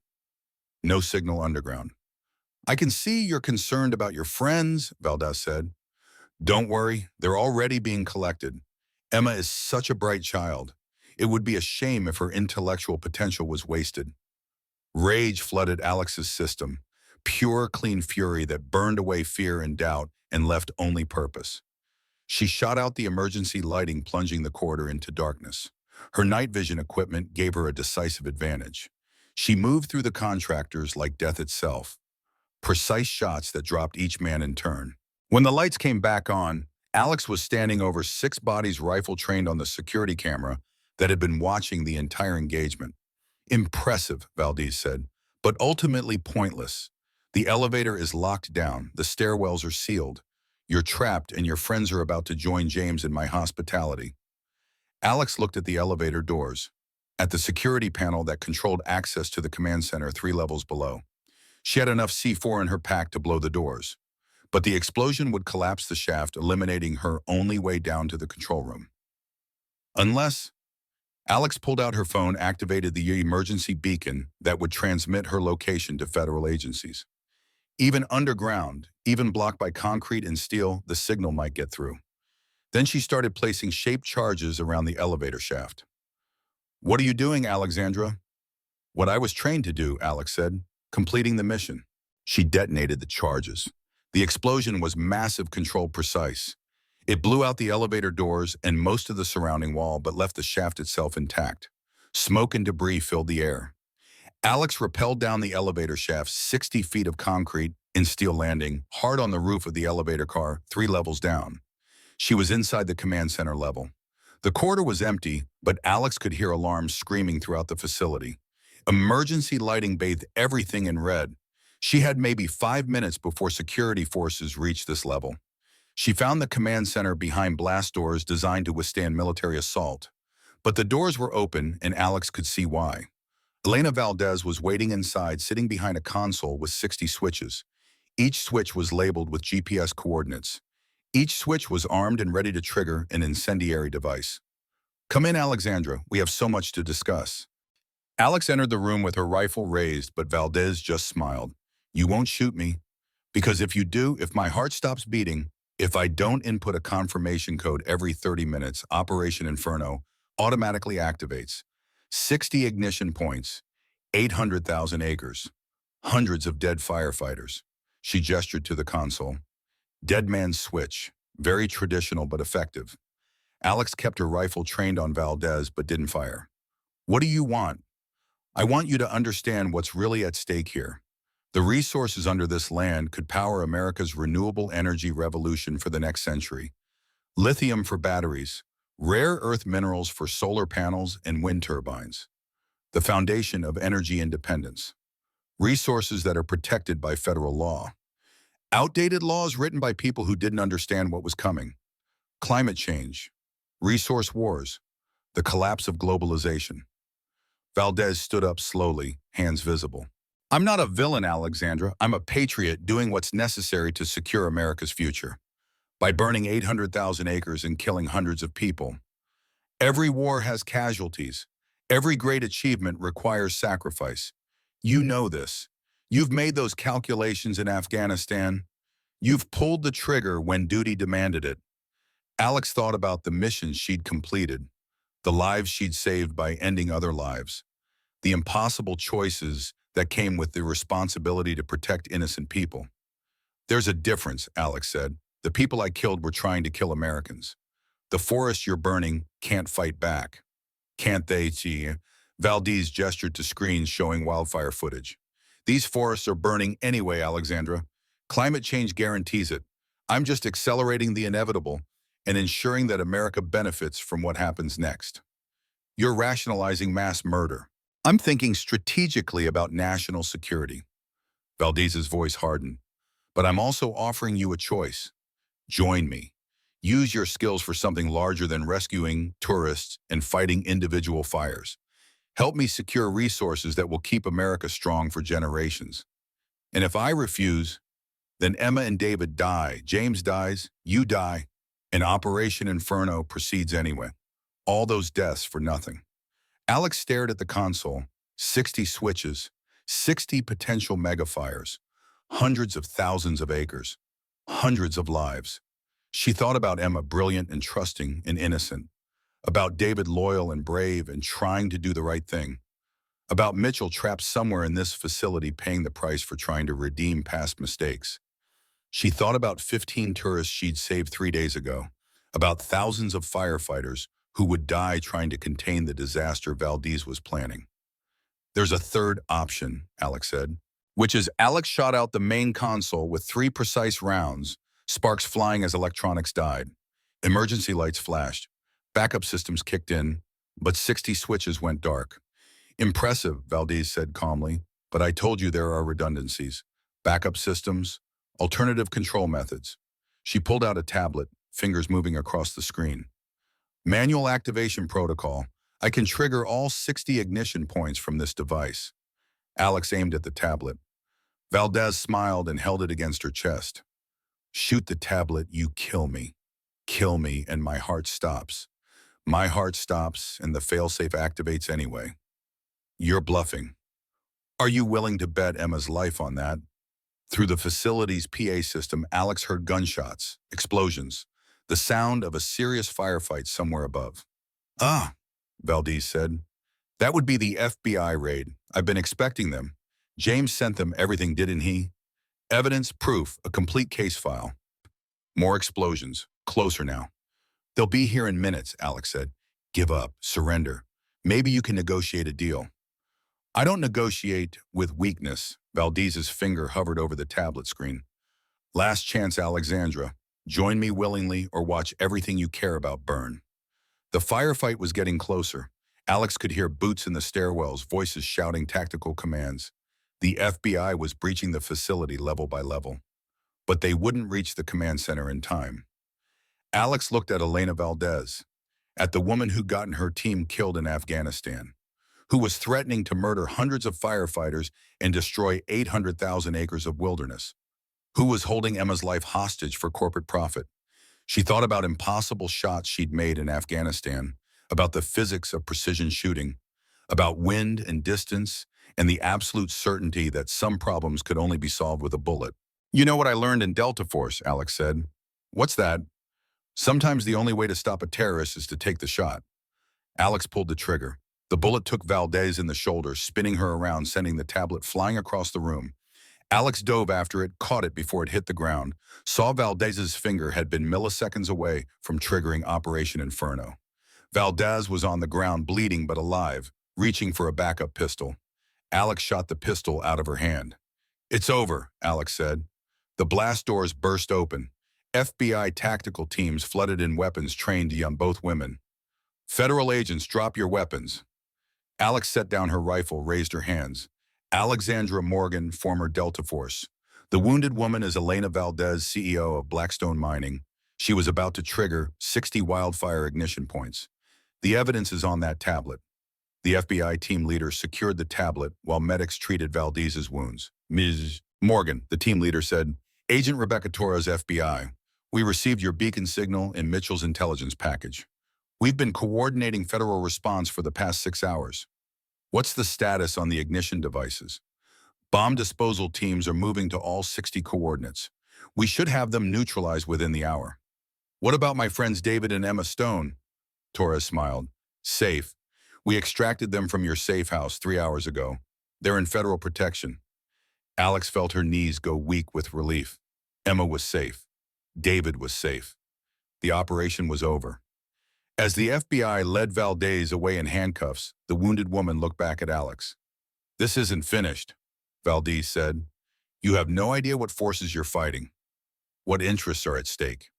No signal underground. I can see you're concerned about your friends, Valdez said. Don't worry, they're already being collected. Emma is such a bright child. It would be a shame if her intellectual potential was wasted. Rage flooded Alex's system, pure, clean fury that burned away fear and doubt and left only purpose. She shot out the emergency lighting, plunging the corridor into darkness. Her night vision equipment gave her a decisive advantage. She moved through the contractors like death itself, precise shots that dropped each man in turn. When the lights came back on, Alex was standing over 6 bodies, rifle trained on the security camera that had been watching the entire engagement. Impressive, Valdez said, but ultimately pointless. The elevator is locked down, the stairwells are sealed. You're trapped and your friends are about to join James in my hospitality. Alex looked at the elevator doors, at the security panel that controlled access to the command center 3 levels below. She had enough C4 in her pack to blow the doors, but the explosion would collapse the shaft, eliminating her only way down to the control room. Unless... Alex pulled out her phone, activated the emergency beacon that would transmit her location to federal agencies. Even underground, even blocked by concrete and steel, the signal might get through. Then she started placing shaped charges around the elevator shaft. What are you doing, Alexandra? What I was trained to do, Alex said, completing the mission. She detonated the charges. The explosion was massive, control precise. It blew out the elevator doors and most of the surrounding wall, but left the shaft itself intact. Smoke and debris filled the air. Alex rappelled down the elevator shaft, 60 feet of concrete and steel landing, hard on the roof of the elevator car, 3 levels down. She was inside the command center level. The corridor was empty, but Alex could hear alarms screaming throughout the facility. Emergency lighting bathed everything in red. She had maybe 5 minutes before security forces reached this level. She found the command center behind blast doors designed to withstand military assault. But the doors were open, and Alex could see why. Elena Valdez was waiting inside, sitting behind a console with 60 switches. Each switch was labeled with GPS coordinates. Each switch was armed and ready to trigger an incendiary device. "Come in, Alexandra. We have so much to discuss." Alex entered the room with her rifle raised, but Valdez just smiled. "You won't shoot me. Because if you do, if my heart stops beating, if I don't input a confirmation code every 30 minutes, Operation Inferno automatically activates. 60 ignition points, 800,000 acres, hundreds of dead firefighters." She gestured to the console. Dead man's switch, very traditional but effective. Alex kept her rifle trained on Valdez but didn't fire. "What do you want?" "I want you to understand what's really at stake here. The resources under this land could power America's renewable energy revolution for the next century. Lithium for batteries, rare earth minerals for solar panels and wind turbines. The foundation of energy independence. Resources that are protected by federal law. Outdated laws written by people who didn't understand what was coming. Climate change. Resource wars. The collapse of globalization." Valdez stood up slowly, hands visible. "I'm not a villain, Alexandra. I'm a patriot doing what's necessary to secure America's future. By burning 800,000 acres and killing hundreds of people. Every war has casualties. Every great achievement requires sacrifice. You know this. You've made those calculations in Afghanistan. You've pulled the trigger when duty demanded it." Alex thought about the missions she'd completed, the lives she'd saved by ending other lives, the impossible choices that came with the responsibility to protect innocent people. "There's a difference," Alex said. "The people I killed were trying to kill Americans. The forests you're burning can't fight back." "Can't they, T?" Valdez gestured to screens showing wildfire footage. "These forests are burning anyway, Alexandra. Climate change guarantees it. I'm just accelerating the inevitable and ensuring that America benefits from what happens next." "You're rationalizing mass murder." "I'm thinking strategically about national security." Valdez's voice hardened. "But I'm also offering you a choice. Join me. Use your skills for something larger than rescuing tourists and fighting individual fires. Help me secure resources that will keep America strong for generations. And if I refuse, then Emma and David die, James dies, you die, and Operation Inferno proceeds anyway. All those deaths for nothing." Alex stared at the console. 60 switches, 60 potential megafires, hundreds of thousands of acres, hundreds of lives. She thought about Emma, brilliant and trusting and innocent. About David, loyal and brave and trying to do the right thing. About Mitchell, trapped somewhere in this facility paying the price for trying to redeem past mistakes. She thought about 15 tourists she'd saved 3 days ago. About thousands of firefighters who would die trying to contain the disaster Valdez was planning. "There's a third option," Alex said, which is Alex shot out the main console with 3 precise rounds, sparks flying as electronics died. Emergency lights flashed. Backup systems kicked in, but 60 switches went dark. "Impressive," Valdez said calmly, "but I told you there are redundancies. Backup systems, alternative control methods." She pulled out a tablet, fingers moving across the screen. "Manual activation protocol. I can trigger all 60 ignition points from this device." Alex aimed at the tablet. Valdez smiled and held it against her chest. "Shoot the tablet, you kill me. Kill me, and my heart stops. My heart stops, and the failsafe activates anyway." "You're bluffing." "Are you willing to bet Emma's life on that?" Through the facility's PA system, Alex heard gunshots, explosions, the sound of a serious firefight somewhere above. "Ah," Valdez said. "That would be the FBI raid. I've been expecting them. James sent them everything, didn't he? Evidence, proof, a complete case file." More explosions, Closer now. They'll be here in minutes, Alex said. Give up, surrender. Maybe you can negotiate a deal. I don't negotiate with weakness. Valdez's finger hovered over the tablet screen. Last chance, Alexandra. Join me willingly or watch everything you care about burn. The firefight was getting closer. Alex could hear boots in the stairwells, voices shouting tactical commands. The FBI was breaching the facility level by level, but they wouldn't reach the command center in time. Alex looked at Elena Valdez, at the woman who'd gotten her team killed in Afghanistan, who was threatening to murder hundreds of firefighters and destroy 800,000 acres of wilderness, who was holding Emma's life hostage for corporate profit. She thought about impossible shots she'd made in Afghanistan, about the physics of precision shooting, about wind and distance, and the absolute certainty that some problems could only be solved with a bullet. You know what I learned in Delta Force, Alex said. What's that? Sometimes the only way to stop a terrorist is to take the shot. Alex pulled the trigger. The bullet took Valdez in the shoulder, spinning her around, sending the tablet flying across the room. Alex dove after it, caught it before it hit the ground, saw Valdez's finger had been milliseconds away from triggering Operation Inferno. Valdez was on the ground, bleeding but alive, reaching for a backup pistol. Alex shot the pistol out of her hand. It's over, Alex said. The blast doors burst open. FBI tactical teams flooded in, weapons trained on both women. Federal agents, drop your weapons. Alex set down her rifle, raised her hands. Alexandra Morgan, former Delta Force. The wounded woman is Elena Valdez, CEO of Blackstone Mining. She was about to trigger 60 wildfire ignition points. The evidence is on that tablet. The FBI team leader secured the tablet while medics treated Valdez's wounds. Ms. Morgan, the team leader said, Agent Rebecca Torres, FBI. We received your beacon signal in Mitchell's intelligence package. We've been coordinating federal response for the past 6 hours. What's the status on the ignition devices? Bomb disposal teams are moving to all 60 coordinates. We should have them neutralized within the hour. What about my friends David and Emma Stone? Torres smiled. Safe. We extracted them from your safe house 3 hours ago. They're in federal protection. Alex felt her knees go weak with relief. Emma was safe. David was safe. The operation was over. As the FBI led Valdez away in handcuffs, the wounded woman looked back at Alex. This isn't finished, Valdez said. You have no idea what forces you're fighting. What interests are at stake.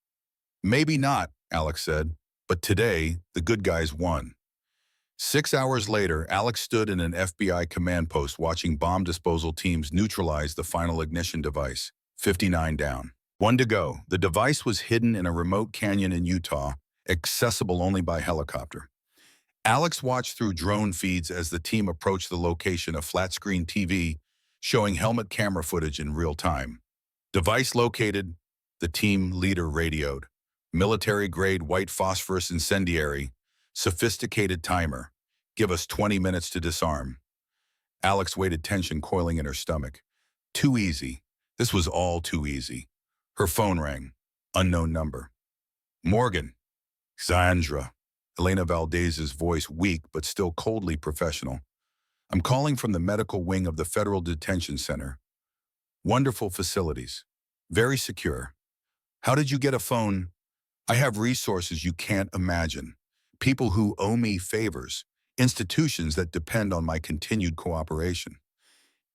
Maybe not, Alex said, but today, the good guys won. 6 hours later, Alex stood in an FBI command post watching bomb disposal teams neutralize the final ignition device, 59 down. 1 to go. The device was hidden in a remote canyon in Utah, accessible only by helicopter. Alex watched through drone feeds as the team approached the location, of flat-screen TV showing helmet camera footage in real time. Device located, the team leader radioed. Military-grade white phosphorus incendiary, sophisticated timer. Give us 20 minutes to disarm. Alex waited, tension coiling in her stomach. Too easy. This was all too easy. Her phone rang. Unknown number. Morgan. Xandra. Elena Valdez's voice weak but still coldly professional. I'm calling from the medical wing of the Federal Detention Center. Wonderful facilities. Very secure. How did you get a phone? I have resources you can't imagine. People who owe me favors. Institutions that depend on my continued cooperation.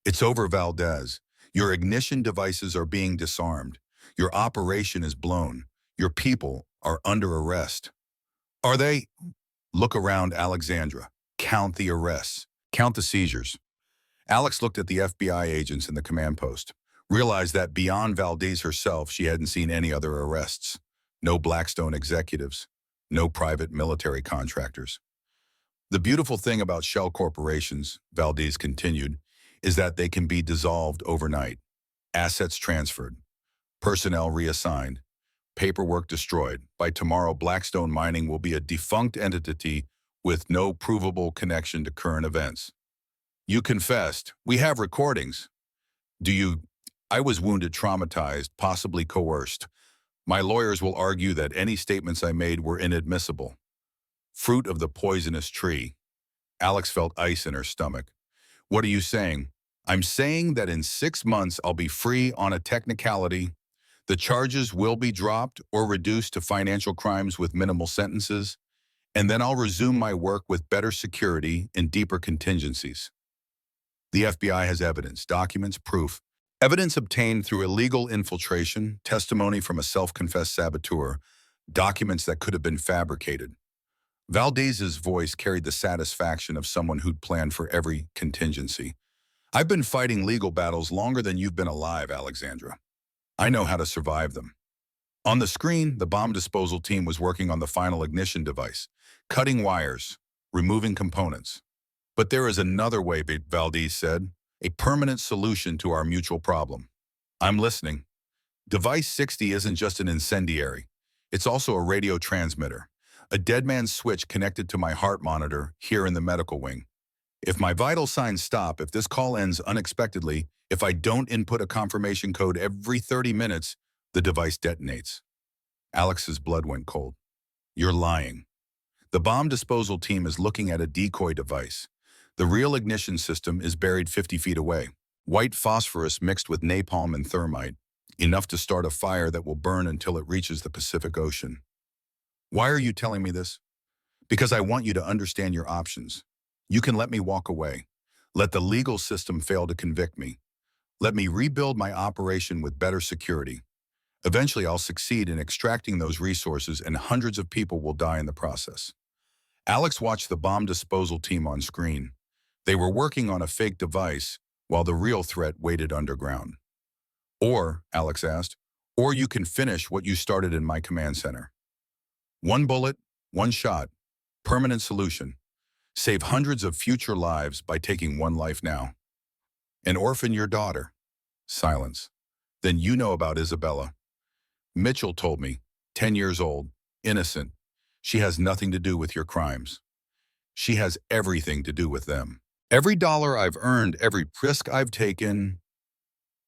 It's over, Valdez. Your ignition devices are being disarmed. Your operation is blown. Your people are under arrest. Are they? Look around, Alexandra. Count the arrests. Count the seizures. Alex looked at the FBI agents in the command post, realized that beyond Valdez herself, she hadn't seen any other arrests. No Blackstone executives. No private military contractors. The beautiful thing about shell corporations, Valdez continued, is that they can be dissolved overnight. Assets transferred. Personnel reassigned. Paperwork destroyed. By tomorrow, Blackstone Mining will be a defunct entity with no provable connection to current events. You confessed. We have recordings. I was wounded, traumatized, possibly coerced. My lawyers will argue that any statements I made were inadmissible. Fruit of the poisonous tree. Alex felt ice in her stomach. What are you saying? I'm saying that in 6 months I'll be free on a technicality. The charges will be dropped or reduced to financial crimes with minimal sentences, and then I'll resume my work with better security and deeper contingencies. The FBI has evidence, documents, proof. Evidence obtained through illegal infiltration, testimony from a self-confessed saboteur, documents that could have been fabricated. Valdez's voice carried the satisfaction of someone who'd planned for every contingency. I've been fighting legal battles longer than you've been alive, Alexandra. I know how to survive them. On the screen, the bomb disposal team was working on the final ignition device, cutting wires, removing components. But there is another way, Valdez said, a permanent solution to our mutual problem. I'm listening. Device 60 isn't just an incendiary. It's also a radio transmitter, a dead man's switch connected to my heart monitor here in the medical wing. If my vital signs stop, if this call ends unexpectedly, if I don't input a confirmation code every 30 minutes, the device detonates. Alex's blood went cold. You're lying. The bomb disposal team is looking at a decoy device. The real ignition system is buried 50 feet away. White phosphorus mixed with napalm and thermite, enough to start a fire that will burn until it reaches the Pacific Ocean. Why are you telling me this? Because I want you to understand your options. You can let me walk away. Let the legal system fail to convict me. Let me rebuild my operation with better security. Eventually, I'll succeed in extracting those resources and hundreds of people will die in the process. Alex watched the bomb disposal team on screen. They were working on a fake device while the real threat waited underground. Or, Alex asked, or you can finish what you started in my command center. One bullet, one shot, permanent solution. Save hundreds of future lives by taking one life now. And orphan your daughter. Silence. Then you know about Isabella. Mitchell told me, 10 years old, innocent. She has nothing to do with your crimes. She has everything to do with them. Every dollar I've earned, every risk I've taken,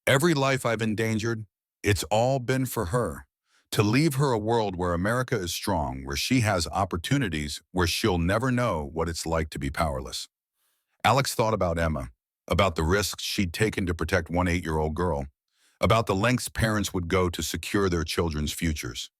every life I've endangered, it's all been for her. To leave her a world where America is strong, where she has opportunities, where she'll never know what it's like to be powerless. Alex thought about Emma, about the risks she'd taken to protect one 8-year-old girl, about the lengths parents would go to secure their children's futures.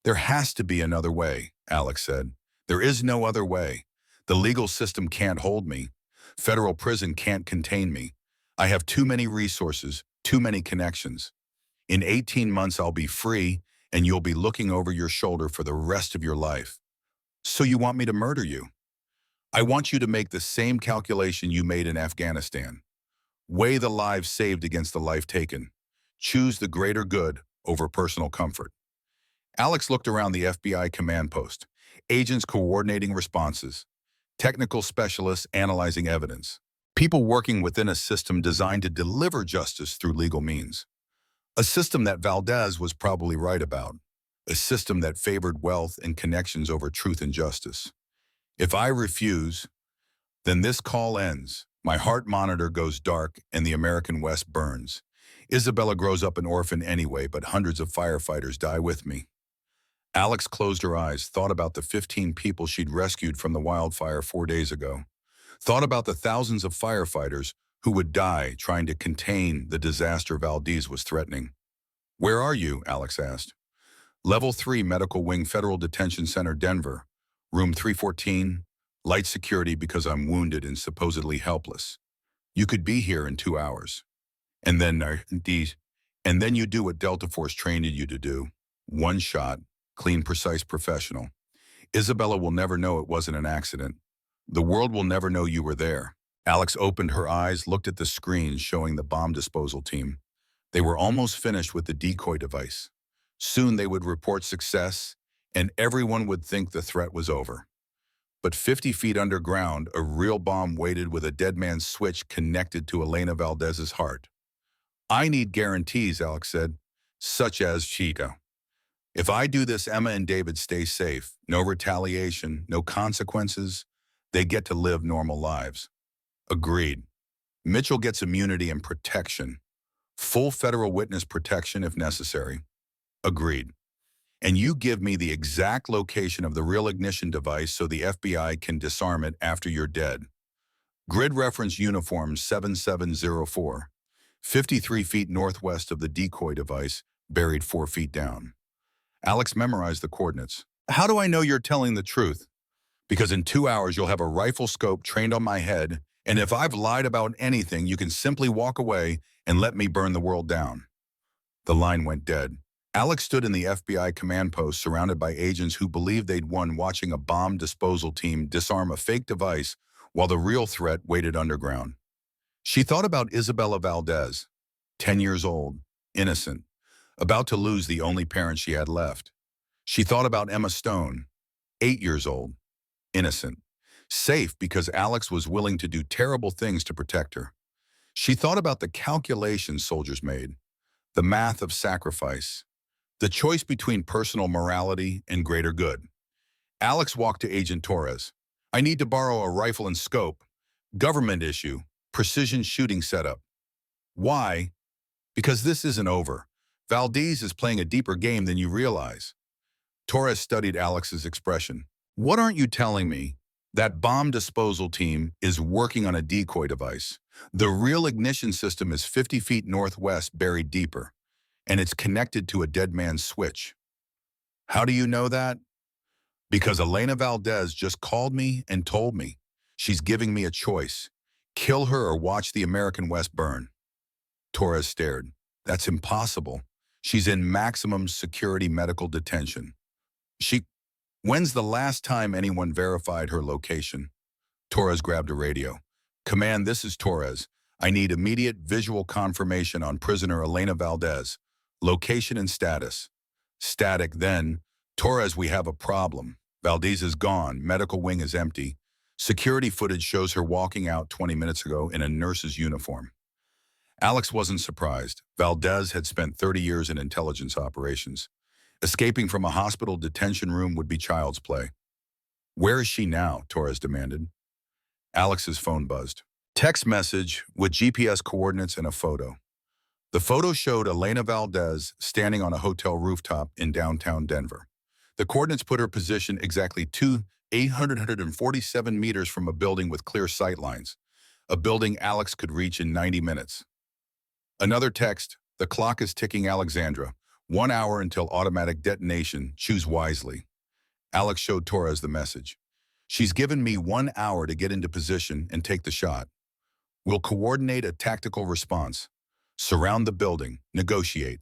There has to be another way, Alex said. There is no other way. The legal system can't hold me. Federal prison can't contain me. I have too many resources, too many connections. In 18 months, I'll be free, and you'll be looking over your shoulder for the rest of your life. So you want me to murder you? I want you to make the same calculation you made in Afghanistan. Weigh the lives saved against the life taken. Choose the greater good over personal comfort. Alex looked around the FBI command post, agents coordinating responses, technical specialists analyzing evidence, people working within a system designed to deliver justice through legal means. A system that Valdez was probably right about. A system that favored wealth and connections over truth and justice. If I refuse, then this call ends. My heart monitor goes dark and the American West burns. Isabella grows up an orphan anyway, but hundreds of firefighters die with me. Alex closed her eyes, thought about the 15 people she'd rescued from the wildfire 4 days ago. Thought about the thousands of firefighters who would die trying to contain the disaster Valdez was threatening. Where are you? Alex asked. Level 3 Medical Wing Federal Detention Center, Denver. Room 314. Light security because I'm wounded and supposedly helpless. You could be here in 2 hours. And then you do what Delta Force trained you to do. One shot, clean, precise, professional. Isabella will never know it wasn't an accident. The world will never know you were there. Alex opened her eyes, looked at the screen showing the bomb disposal team. They were almost finished with the decoy device. Soon they would report success, and everyone would think the threat was over. But 50 feet underground, a real bomb waited with a dead man's switch connected to Elena Valdez's heart. I need guarantees, Alex said, such as Chico. If I do this, Emma and David stay safe. No retaliation, no consequences. They get to live normal lives. Agreed. Mitchell gets immunity and protection. Full federal witness protection if necessary. Agreed. And you give me the exact location of the real ignition device so the FBI can disarm it after you're dead. Grid reference uniform 7704. 53 feet northwest of the decoy device, buried 4 feet down. Alex memorized the coordinates. How do I know you're telling the truth? Because in 2 hours, you'll have a rifle scope trained on my head, and if I've lied about anything, you can simply walk away and let me burn the world down. The line went dead. Alex stood in the FBI command post surrounded by agents who believed they'd won, watching a bomb disposal team disarm a fake device while the real threat waited underground. She thought about Isabella Valdez, 10 years old, innocent, about to lose the only parent she had left. She thought about Emma Stone, 8 years old, innocent, safe because Alex was willing to do terrible things to protect her. She thought about the calculations soldiers made, the math of sacrifice, the choice between personal morality and greater good. Alex walked to Agent Torres. I need to borrow a rifle and scope. Government issue. Precision shooting setup. Why? Because this isn't over. Valdez is playing a deeper game than you realize. Torres studied Alex's expression. What aren't you telling me? That bomb disposal team is working on a decoy device. The real ignition system is 50 feet northwest, buried deeper, and it's connected to a dead man's switch. How do you know that? Because Elena Valdez just called me and told me. She's giving me a choice. Kill her or watch the American West burn. Torres stared. That's impossible. She's in maximum security medical detention. When's the last time anyone verified her location? Torres grabbed a radio. Command, this is Torres. I need immediate visual confirmation on prisoner Elena Valdez. Location and status. Static then. Torres, we have a problem. Valdez is gone. Medical wing is empty. Security footage shows her walking out 20 minutes ago in a nurse's uniform. Alex wasn't surprised. Valdez had spent 30 years in intelligence operations. Escaping from a hospital detention room would be child's play. Where is she now? Torres demanded. Alex's phone buzzed. Text message with GPS coordinates and a photo. The photo showed Elena Valdez standing on a hotel rooftop in downtown Denver. The coordinates put her position exactly 847 meters from a building with clear sightlines, a building Alex could reach in 90 minutes. Another text, the clock is ticking, Alexandra. 1 hour until automatic detonation. Choose wisely. Alex showed Torres the message. She's given me 1 hour to get into position and take the shot. We'll coordinate a tactical response. Surround the building. Negotiate.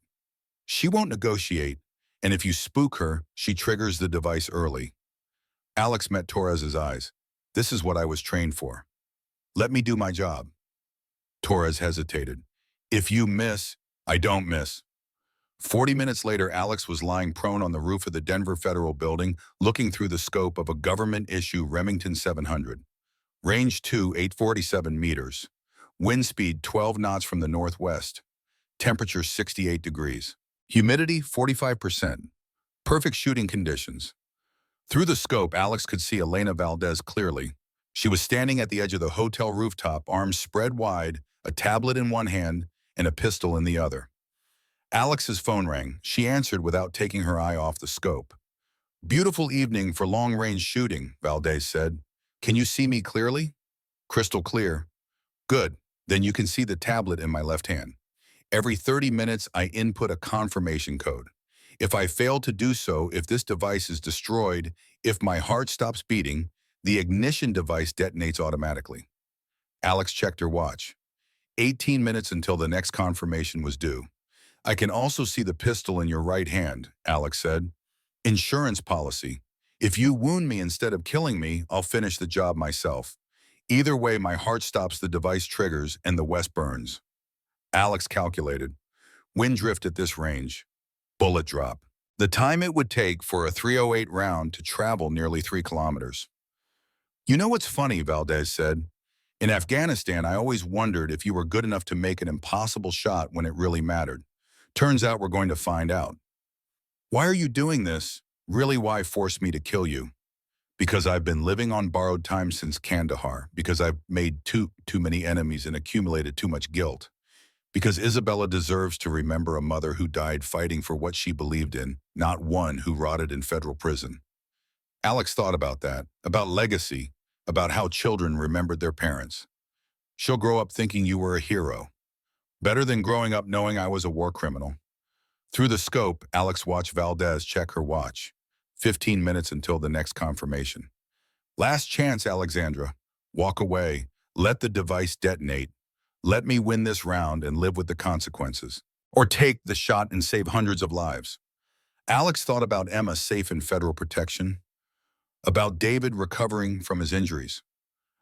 She won't negotiate, and if you spook her, she triggers the device early. Alex met Torres's eyes. This is what I was trained for. Let me do my job. Torres hesitated. If you miss, I don't miss. 40 minutes later, Alex was lying prone on the roof of the Denver Federal Building, looking through the scope of a government-issue Remington 700. Range 2, 847 meters. Wind speed 12 knots from the northwest. Temperature 68 degrees. Humidity 45%. Perfect shooting conditions. Through the scope, Alex could see Elena Valdez clearly. She was standing at the edge of the hotel rooftop, arms spread wide, a tablet in one hand and a pistol in the other. Alex's phone rang. She answered without taking her eye off the scope. Beautiful evening for long-range shooting, Valdez said. Can you see me clearly? Crystal clear. Good. Then you can see the tablet in my left hand. Every 30 minutes, I input a confirmation code. If I fail to do so, if this device is destroyed, if my heart stops beating, the ignition device detonates automatically. Alex checked her watch. 18 minutes until the next confirmation was due. I can also see the pistol in your right hand, Alex said. Insurance policy. If you wound me instead of killing me, I'll finish the job myself. Either way, my heart stops, the device triggers, and the West burns. Alex calculated. Wind drift at this range. Bullet drop. The time it would take for a .308 round to travel nearly 3 kilometers. You know what's funny, Valdez said. In Afghanistan, I always wondered if you were good enough to make an impossible shot when it really mattered. Turns out we're going to find out. Why are you doing this? Really, why force me to kill you? Because I've been living on borrowed time since Kandahar. Because I've made too many enemies and accumulated too much guilt. Because Isabella deserves to remember a mother who died fighting for what she believed in, not one who rotted in federal prison. Alex thought about that, about legacy, about how children remembered their parents. She'll grow up thinking you were a hero. Better than growing up knowing I was a war criminal. Through the scope, Alex watched Valdez check her watch. 15 minutes until the next confirmation. Last chance, Alexandra. Walk away. Let the device detonate. Let me win this round and live with the consequences. Or take the shot and save hundreds of lives. Alex thought about Emma safe in federal protection, about David recovering from his injuries,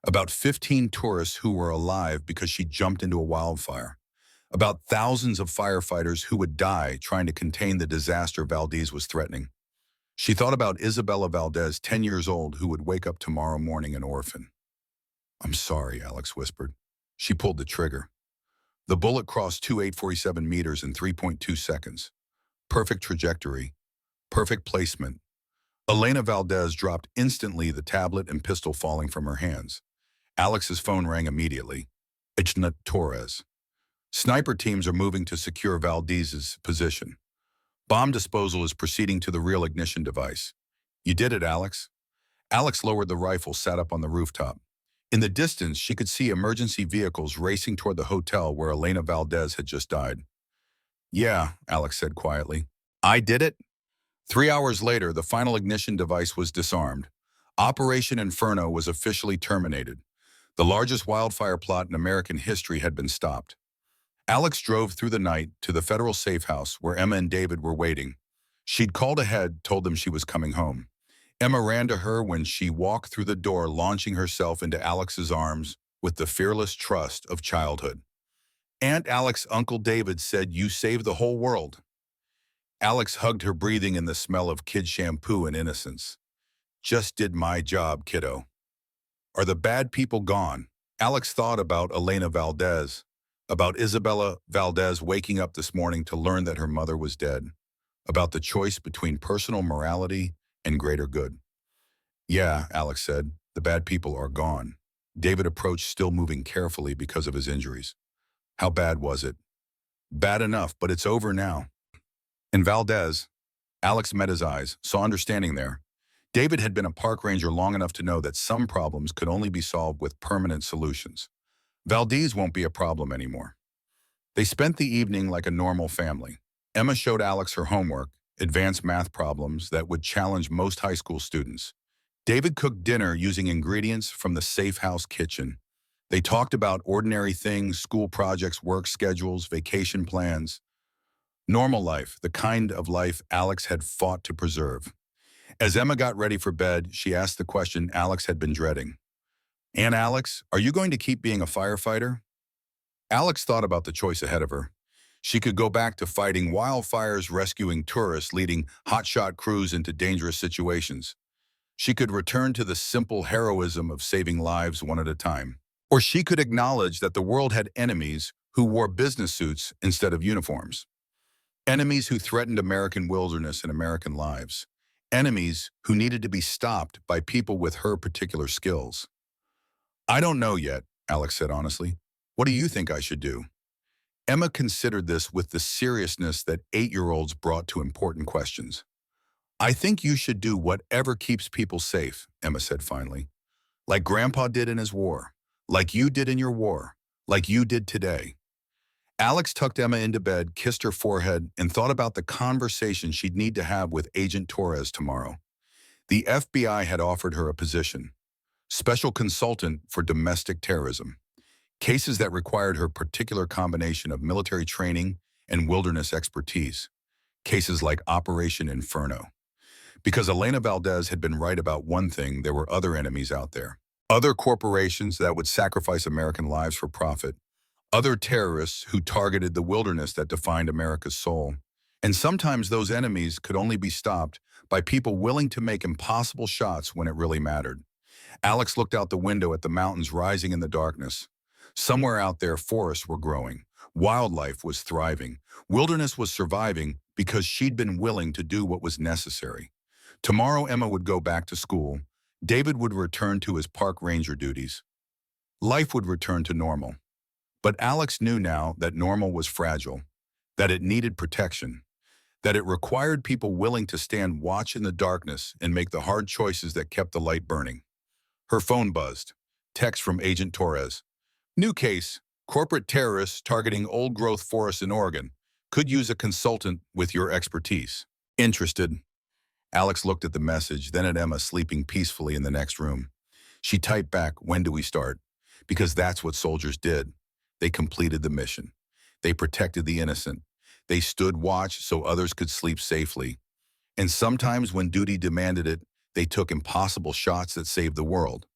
about 15 tourists who were alive because she jumped into a wildfire, about thousands of firefighters who would die trying to contain the disaster Valdez was threatening. She thought about Isabella Valdez, 10 years old, who would wake up tomorrow morning an orphan. I'm sorry, Alex whispered. She pulled the trigger. The bullet crossed 2847 meters in 3.2 seconds. Perfect trajectory, perfect placement. Elena Valdez dropped instantly, the tablet and pistol falling from her hands. Alex's phone rang immediately. Agent Torres. Sniper teams are moving to secure Valdez's position. Bomb disposal is proceeding to the real ignition device. You did it, Alex. Alex lowered the rifle, sat up on the rooftop. In the distance, she could see emergency vehicles racing toward the hotel where Elena Valdez had just died. Yeah, Alex said quietly. I did it? 3 hours later, the final ignition device was disarmed. Operation Inferno was officially terminated. The largest wildfire plot in American history had been stopped. Alex drove through the night to the federal safe house where Emma and David were waiting. She'd called ahead, told them she was coming home. Emma ran to her when she walked through the door, launching herself into Alex's arms with the fearless trust of childhood. Aunt Alex, Uncle David said, you saved the whole world. Alex hugged her, breathing in the smell of kid shampoo and innocence. Just did my job, kiddo. Are the bad people gone? Alex thought about Elena Valdez, about Isabella Valdez waking up this morning to learn that her mother was dead, about the choice between personal morality and greater good. Yeah, Alex said, the bad people are gone. David approached, still moving carefully because of his injuries. How bad was it? Bad enough, but it's over now. In Valdez, Alex met his eyes, saw understanding there. David had been a park ranger long enough to know that some problems could only be solved with permanent solutions. Valdez won't be a problem anymore. They spent the evening like a normal family. Emma showed Alex her homework, advanced math problems that would challenge most high school students. David cooked dinner using ingredients from the safe house kitchen. They talked about ordinary things, school projects, work schedules, vacation plans. Normal life, the kind of life Alex had fought to preserve. As Emma got ready for bed, she asked the question Alex had been dreading. Aunt Alex, are you going to keep being a firefighter? Alex thought about the choice ahead of her. She could go back to fighting wildfires, rescuing tourists, leading hotshot crews into dangerous situations. She could return to the simple heroism of saving lives one at a time. Or she could acknowledge that the world had enemies who wore business suits instead of uniforms. Enemies who threatened American wilderness and American lives. Enemies who needed to be stopped by people with her particular skills. I don't know yet, Alex said honestly. What do you think I should do? Emma considered this with the seriousness that 8-year-olds brought to important questions. I think you should do whatever keeps people safe, Emma said finally. Like Grandpa did in his war. Like you did in your war. Like you did today. Alex tucked Emma into bed, kissed her forehead, and thought about the conversation she'd need to have with Agent Torres tomorrow. The FBI had offered her a position. Special consultant for domestic terrorism. Cases that required her particular combination of military training and wilderness expertise. Cases like Operation Inferno. Because Elena Valdez had been right about one thing, there were other enemies out there. Other corporations that would sacrifice American lives for profit. Other terrorists who targeted the wilderness that defined America's soul. And sometimes those enemies could only be stopped by people willing to make impossible shots when it really mattered. Alex looked out the window at the mountains rising in the darkness. Somewhere out there, forests were growing. Wildlife was thriving. Wilderness was surviving because she'd been willing to do what was necessary. Tomorrow, Emma would go back to school. David would return to his park ranger duties. Life would return to normal. But Alex knew now that normal was fragile, that it needed protection, that it required people willing to stand watch in the darkness and make the hard choices that kept the light burning. Her phone buzzed. Text from Agent Torres. New case, corporate terrorists targeting old-growth forests in Oregon. Could use a consultant with your expertise. Interested? Alex looked at the message, then at Emma sleeping peacefully in the next room. She typed back, "When do we start?" Because that's what soldiers did. They completed the mission. They protected the innocent. They stood watch so others could sleep safely. And sometimes when duty demanded it, they took impossible shots that saved the world.